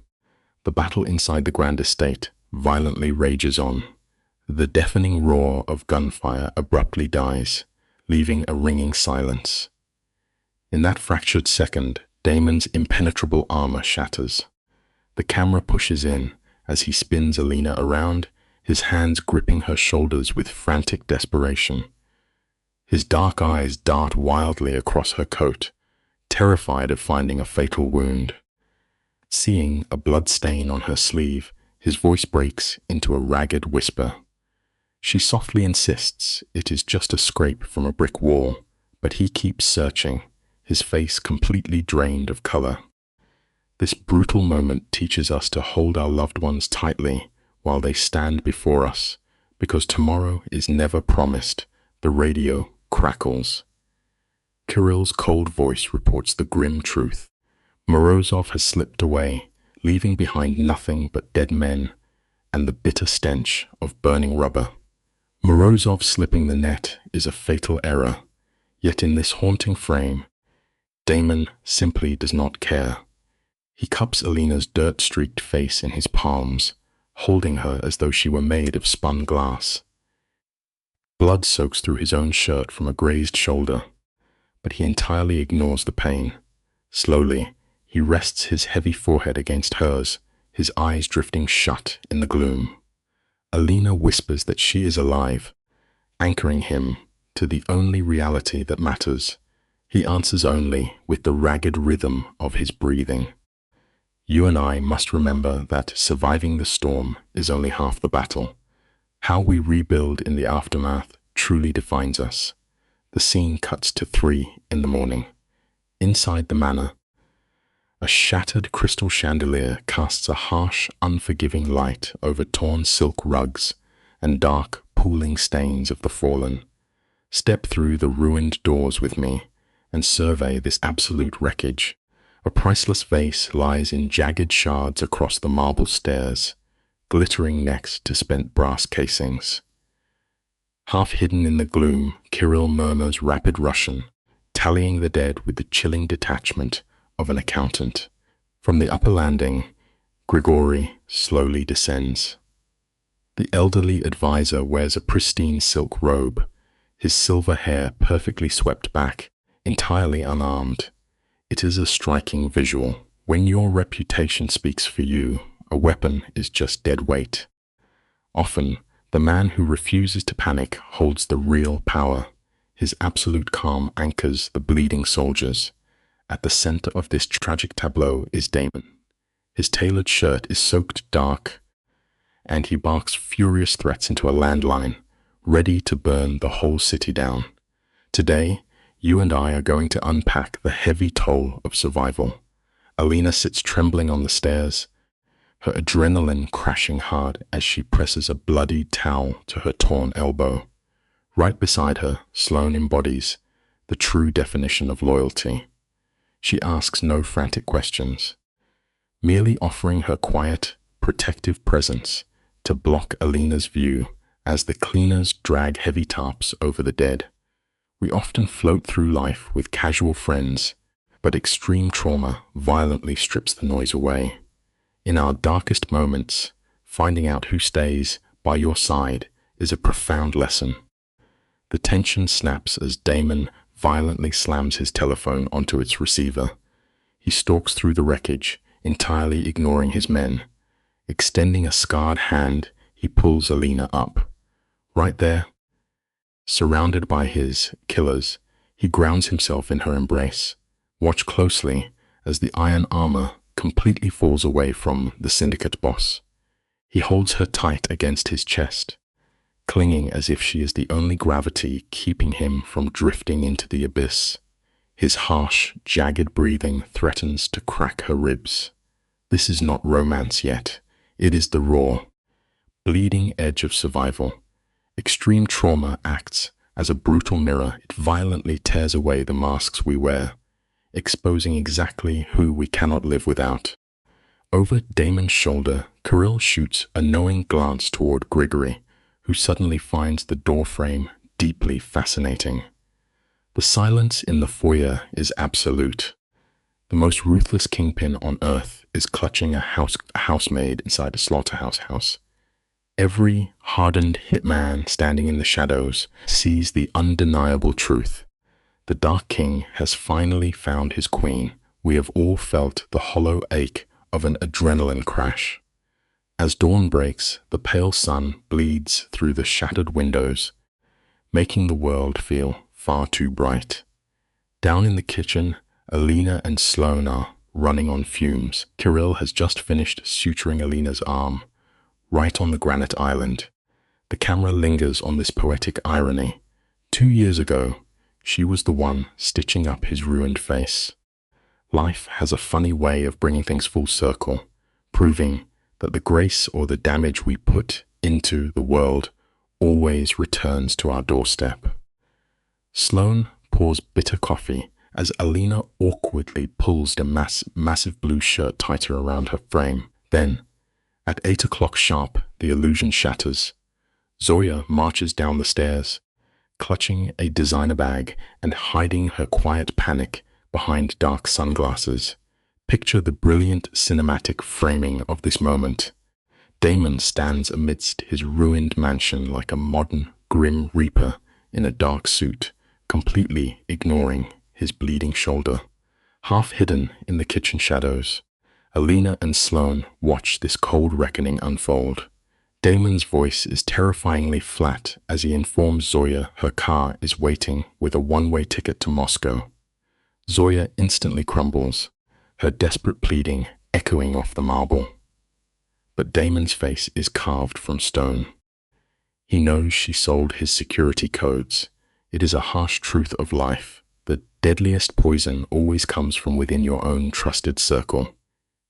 the battle inside the grand estate violently rages on. The deafening roar of gunfire abruptly dies, leaving a ringing silence. In that fractured second, Damon's impenetrable armor shatters. The camera pushes in as he spins Alina around, his hands gripping her shoulders with frantic desperation. His dark eyes dart wildly across her coat, terrified of finding a fatal wound. Seeing a blood stain on her sleeve, his voice breaks into a ragged whisper. She softly insists it is just a scrape from a brick wall, but he keeps searching, his face completely drained of color. This brutal moment teaches us to hold our loved ones tightly while they stand before us, because tomorrow is never promised. The radio crackles. Kirill's cold voice reports the grim truth. Morozov has slipped away, leaving behind nothing but dead men and the bitter stench of burning rubber. Morozov slipping the net is a fatal error, yet in this haunting frame, Damon simply does not care. He cups Alina's dirt-streaked face in his palms, holding her as though she were made of spun glass. Blood soaks through his own shirt from a grazed shoulder, but he entirely ignores the pain. Slowly, he rests his heavy forehead against hers, his eyes drifting shut in the gloom. Alina whispers that she is alive, anchoring him to the only reality that matters. He answers only with the ragged rhythm of his breathing. You and I must remember that surviving the storm is only half the battle. How we rebuild in the aftermath truly defines us. The scene cuts to 3 in the morning. Inside the manor, a shattered crystal chandelier casts a harsh, unforgiving light over torn silk rugs and dark, pooling stains of the fallen. Step through the ruined doors with me and survey this absolute wreckage. A priceless vase lies in jagged shards across the marble stairs, glittering next to spent brass casings. Half hidden in the gloom, Kirill murmurs rapid Russian, tallying the dead with the chilling detachment of an accountant. From the upper landing, Grigory slowly descends. The elderly advisor wears a pristine silk robe, his silver hair perfectly swept back, entirely unarmed. It is a striking visual. When your reputation speaks for you, a weapon is just dead weight. Often, the man who refuses to panic holds the real power. His absolute calm anchors the bleeding soldiers. At the center of this tragic tableau is Damon. His tailored shirt is soaked dark, and he barks furious threats into a landline, ready to burn the whole city down. Today, you and I are going to unpack the heavy toll of survival. Alina sits trembling on the stairs, her adrenaline crashing hard as she presses a bloody towel to her torn elbow. Right beside her, Sloane embodies the true definition of loyalty. She asks no frantic questions, merely offering her quiet, protective presence to block Alina's view as the cleaners drag heavy tarps over the dead. We often float through life with casual friends, but extreme trauma violently strips the noise away. In our darkest moments, finding out who stays by your side is a profound lesson. The tension snaps as Damon violently slams his telephone onto its receiver. He stalks through the wreckage, entirely ignoring his men. Extending a scarred hand, he pulls Alina up. Right there, surrounded by his killers, he grounds himself in her embrace. Watch closely as the iron armor completely falls away from the syndicate boss. He holds her tight against his chest, clinging as if she is the only gravity keeping him from drifting into the abyss. His harsh, jagged breathing threatens to crack her ribs. This is not romance yet. It is the raw, bleeding edge of survival. Extreme trauma acts as a brutal mirror. It violently tears away the masks we wear, exposing exactly who we cannot live without. Over Damon's shoulder, Kirill shoots a knowing glance toward Grigory, who suddenly finds the doorframe deeply fascinating. The silence in the foyer is absolute. The most ruthless kingpin on earth is clutching a housemaid inside a slaughterhouse house. Every hardened hitman standing in the shadows sees the undeniable truth. The Dark King has finally found his queen. We have all felt the hollow ache of an adrenaline crash. As dawn breaks, the pale sun bleeds through the shattered windows, making the world feel far too bright. Down in the kitchen, Alina and Sloane are running on fumes. Kirill has just finished suturing Alina's arm, right on the granite island. The camera lingers on this poetic irony. 2 years ago, she was the one stitching up his ruined face. Life has a funny way of bringing things full circle, proving that the grace or the damage we put into the world always returns to our doorstep. Sloane pours bitter coffee as Alina awkwardly pulls the massive blue shirt tighter around her frame. Then, at 8 o'clock sharp, the illusion shatters. Zoya marches down the stairs, clutching a designer bag and hiding her quiet panic behind dark sunglasses. Picture the brilliant cinematic framing of this moment. Damon stands amidst his ruined mansion like a modern grim reaper in a dark suit, completely ignoring his bleeding shoulder. Half hidden in the kitchen shadows, Alina and Sloane watch this cold reckoning unfold. Damon's voice is terrifyingly flat as he informs Zoya her car is waiting with a one-way ticket to Moscow. Zoya instantly crumbles, her desperate pleading echoing off the marble. But Damon's face is carved from stone. He knows she sold his security codes. It is a harsh truth of life. The deadliest poison always comes from within your own trusted circle.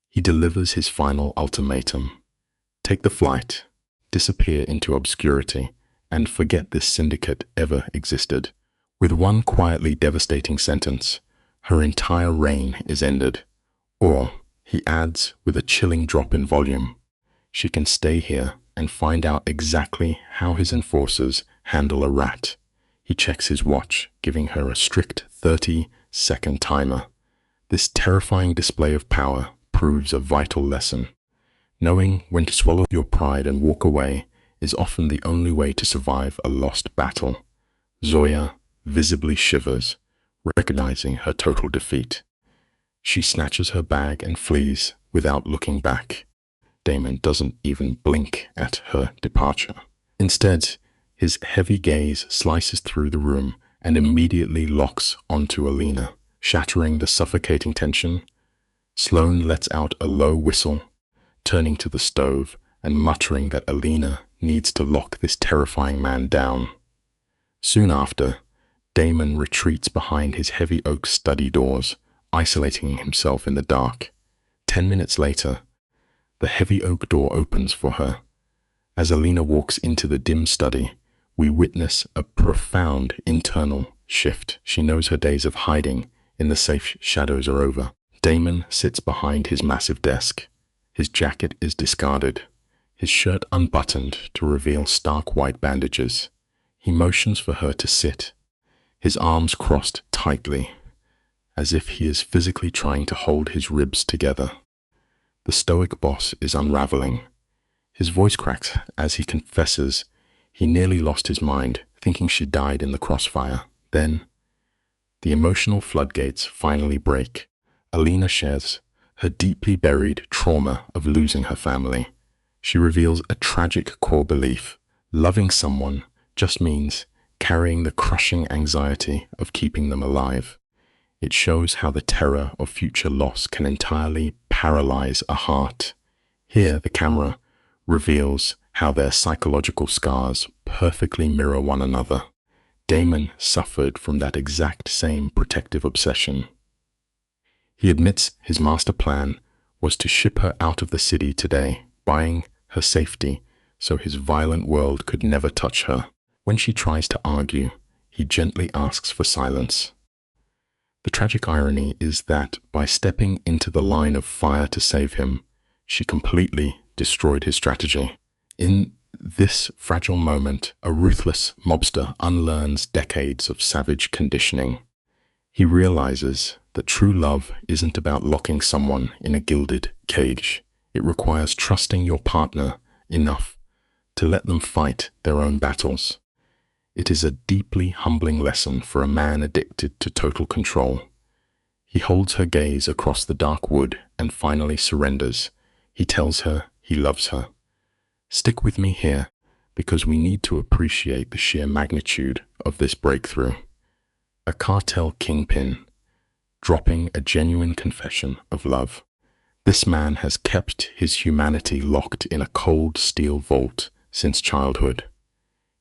He delivers his final ultimatum. Take the flight, disappear into obscurity, and forget this syndicate ever existed. With one quietly devastating sentence, her entire reign is ended. Or, he adds with a chilling drop in volume, she can stay here and find out exactly how his enforcers handle a rat. He checks his watch, giving her a strict 30-second timer. This terrifying display of power proves a vital lesson. Knowing when to swallow your pride and walk away is often the only way to survive a lost battle. Zoya visibly shivers, recognizing her total defeat. She snatches her bag and flees without looking back. Damon doesn't even blink at her departure. Instead, his heavy gaze slices through the room and immediately locks onto Alina, shattering the suffocating tension. Sloane lets out a low whistle, turning to the stove and muttering that Alina needs to lock this terrifying man down. Soon after, Damon retreats behind his heavy oak study doors, isolating himself in the dark. 10 minutes later, the heavy oak door opens for her. As Alina walks into the dim study, we witness a profound internal shift. She knows her days of hiding in the safe shadows are over. Damon sits behind his massive desk. His jacket is discarded, his shirt unbuttoned to reveal stark white bandages. He motions for her to sit, his arms crossed tightly, as if he is physically trying to hold his ribs together. The stoic boss is unraveling. His voice cracks as he confesses he nearly lost his mind, thinking she died in the crossfire. Then, The emotional floodgates finally break. Alina shares her deeply buried trauma of losing her family. She reveals a tragic core belief: loving someone just means carrying the crushing anxiety of keeping them alive. It shows how the terror of future loss can entirely paralyze a heart. Here, the camera reveals how their psychological scars perfectly mirror one another. Damon suffered from that exact same protective obsession. He admits his master plan was to ship her out of the city today, buying her safety so his violent world could never touch her. When she tries to argue, he gently asks for silence. The tragic irony is that by stepping into the line of fire to save him, she completely destroyed his strategy. In this fragile moment, a ruthless mobster unlearns decades of savage conditioning. He realizes that true love isn't about locking someone in a gilded cage. It requires trusting your partner enough to let them fight their own battles. It is a deeply humbling lesson for a man addicted to total control. He holds her gaze across the dark wood and finally surrenders. He tells her he loves her. Stick with me here, because we need to appreciate the sheer magnitude of this breakthrough. A cartel kingpin, dropping a genuine confession of love. This man has kept his humanity locked in a cold steel vault since childhood.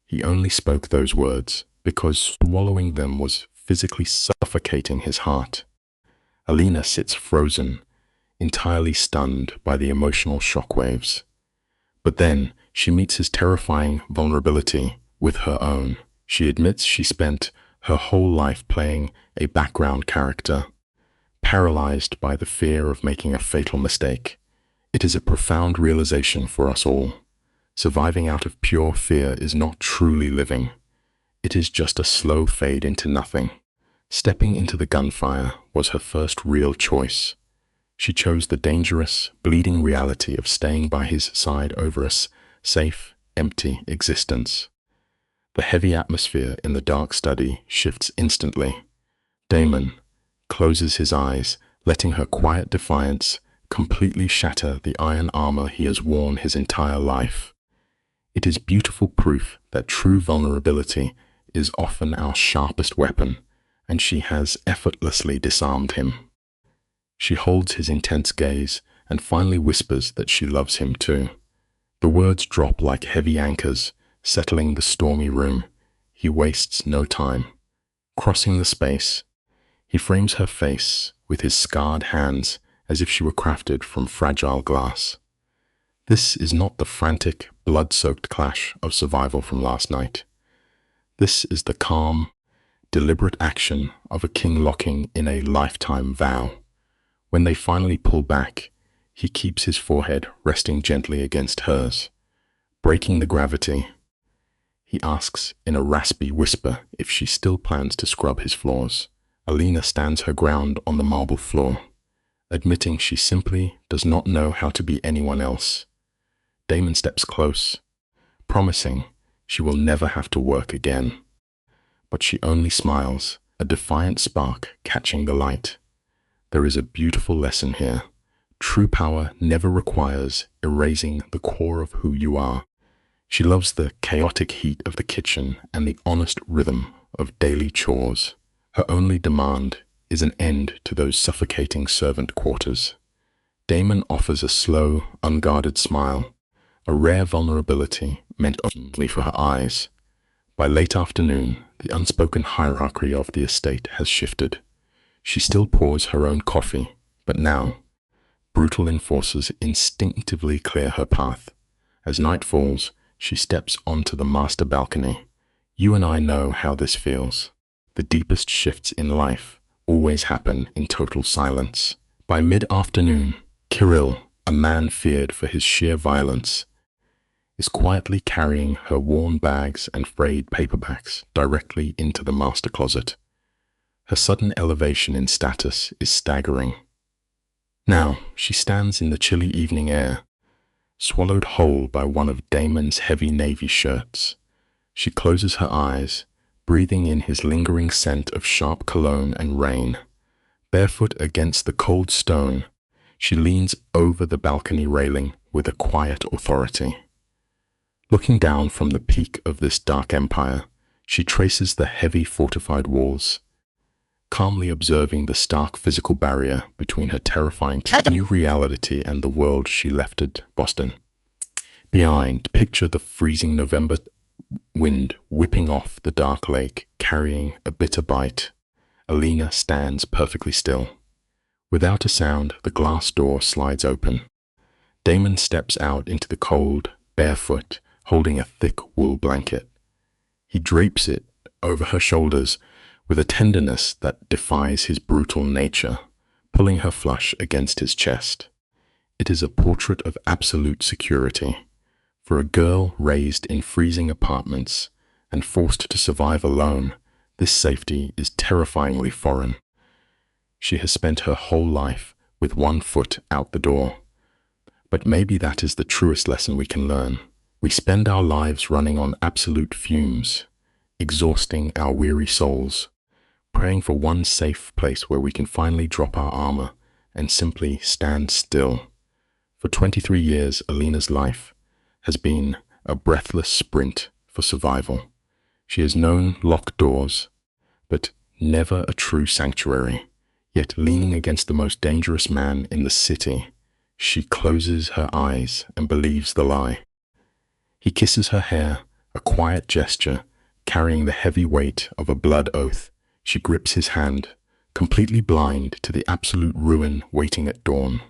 He only spoke those words because swallowing them was physically suffocating his heart. Alina sits frozen, entirely stunned by the emotional shockwaves. But then she meets his terrifying vulnerability with her own. She admits she spent her whole life playing a background character, paralyzed by the fear of making a fatal mistake. It is a profound realization for us all. Surviving out of pure fear is not truly living. It is just a slow fade into nothing. Stepping into the gunfire was her first real choice. She chose the dangerous, bleeding reality of staying by his side over a safe, empty existence. The heavy atmosphere in the dark study shifts instantly. Damon closes his eyes, letting her quiet defiance completely shatter the iron armor he has worn his entire life. It is beautiful proof that true vulnerability is often our sharpest weapon, and she has effortlessly disarmed him. She holds his intense gaze and finally whispers that she loves him too. The words drop like heavy anchors, settling the stormy room. He wastes no time. Crossing the space, he frames her face with his scarred hands as if she were crafted from fragile glass. This is not the frantic, blood-soaked clash of survival from last night. This is the calm, deliberate action of a king locking in a lifetime vow. When they finally pull back, he keeps his forehead resting gently against hers. Breaking the gravity, he asks in a raspy whisper if she still plans to scrub his floors. Alina stands her ground on the marble floor, admitting she simply does not know how to be anyone else. Damon steps close, promising she will never have to work again. But she only smiles, a defiant spark catching the light. There is a beautiful lesson here. True power never requires erasing the core of who you are. She loves the chaotic heat of the kitchen and the honest rhythm of daily chores. Her only demand is an end to those suffocating servant quarters. Damon offers a slow, unguarded smile, a rare vulnerability meant only for her eyes. By late afternoon, the unspoken hierarchy of the estate has shifted. She still pours her own coffee, but now, brutal enforcers instinctively clear her path. As night falls, she steps onto the master balcony. You and I know how this feels. The deepest shifts in life always happen in total silence. By mid-afternoon, Kirill, a man feared for his sheer violence, is quietly carrying her worn bags and frayed paperbacks directly into the master closet. Her sudden elevation in status is staggering. Now, she stands in the chilly evening air, swallowed whole by one of Damon's heavy navy shirts. She closes her eyes, breathing in his lingering scent of sharp cologne and rain. Barefoot against the cold stone, she leans over the balcony railing with a quiet authority. Looking down from the peak of this dark empire, she traces the heavy fortified walls, calmly observing the stark physical barrier between her terrifying new reality and the world she left at Boston. Behind, picture the freezing November wind whipping off the dark lake, carrying a bitter bite. Alina stands perfectly still. Without a sound, the glass door slides open. Damon steps out into the cold, barefoot, holding a thick wool blanket. He drapes it over her shoulders with a tenderness that defies his brutal nature, pulling her flush against his chest. It is a portrait of absolute security. For a girl raised in freezing apartments and forced to survive alone, this safety is terrifyingly foreign. She has spent her whole life with one foot out the door. But maybe that is the truest lesson we can learn. We spend our lives running on absolute fumes, exhausting our weary souls, praying for one safe place where we can finally drop our armor and simply stand still. For 23 years, Alina's life has been a breathless sprint for survival. She has known locked doors, but never a true sanctuary. Yet leaning against the most dangerous man in the city, she closes her eyes and believes the lie. He kisses her hair, a quiet gesture, carrying the heavy weight of a blood oath. She grips his hand, completely blind to the absolute ruin waiting at dawn.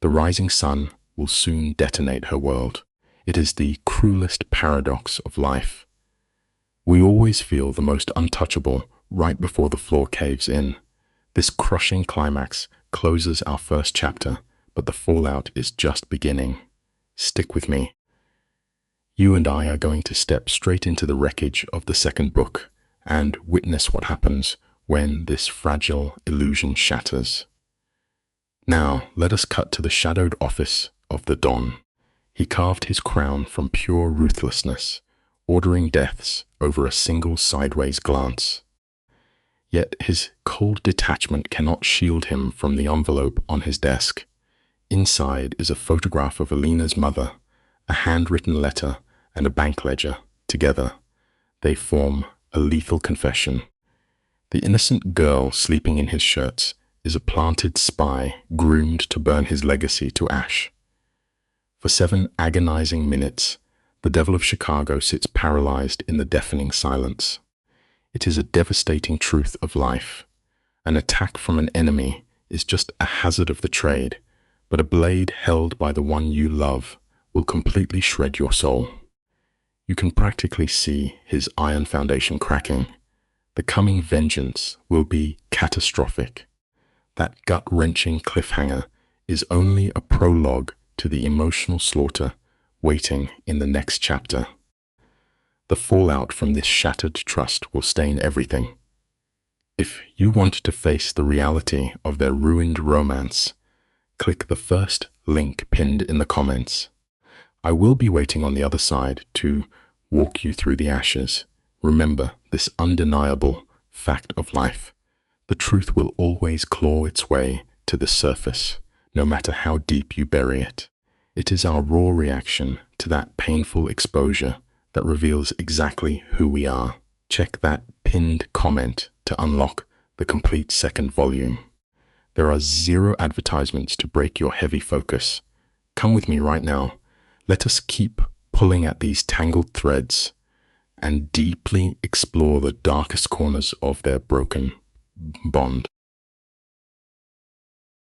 The rising sun will soon detonate her world. It is the cruelest paradox of life. We always feel the most untouchable right before the floor caves in. This crushing climax closes our first chapter, but the fallout is just beginning. Stick with me. You and I are going to step straight into the wreckage of the second book and witness what happens when this fragile illusion shatters. Now, let us cut to the shadowed office of the Don. He carved his crown from pure ruthlessness, ordering deaths over a single sideways glance. Yet his cold detachment cannot shield him from the envelope on his desk. Inside is a photograph of Alina's mother, a handwritten letter, and a bank ledger. Together, they form a lethal confession. The innocent girl sleeping in his shirts is a planted spy groomed to burn his legacy to ash. For 7 agonizing minutes, the Devil of Chicago sits paralyzed in the deafening silence. It is a devastating truth of life. An attack from an enemy is just a hazard of the trade, but a blade held by the one you love will completely shred your soul. You can practically see his iron foundation cracking. The coming vengeance will be catastrophic. That gut-wrenching cliffhanger is only a prologue to the emotional slaughter waiting in the next chapter. The fallout from this shattered trust will stain everything. If you want to face the reality of their ruined romance, click the first link pinned in the comments. I will be waiting on the other side to walk you through the ashes. Remember this undeniable fact of life. The truth will always claw its way to the surface, no matter how deep you bury it. It is our raw reaction to that painful exposure that reveals exactly who we are. Check that pinned comment to unlock the complete second volume. There are 0 advertisements to break your heavy focus. Come with me right now. Let us keep pulling at these tangled threads and deeply explore the darkest corners of their broken bond.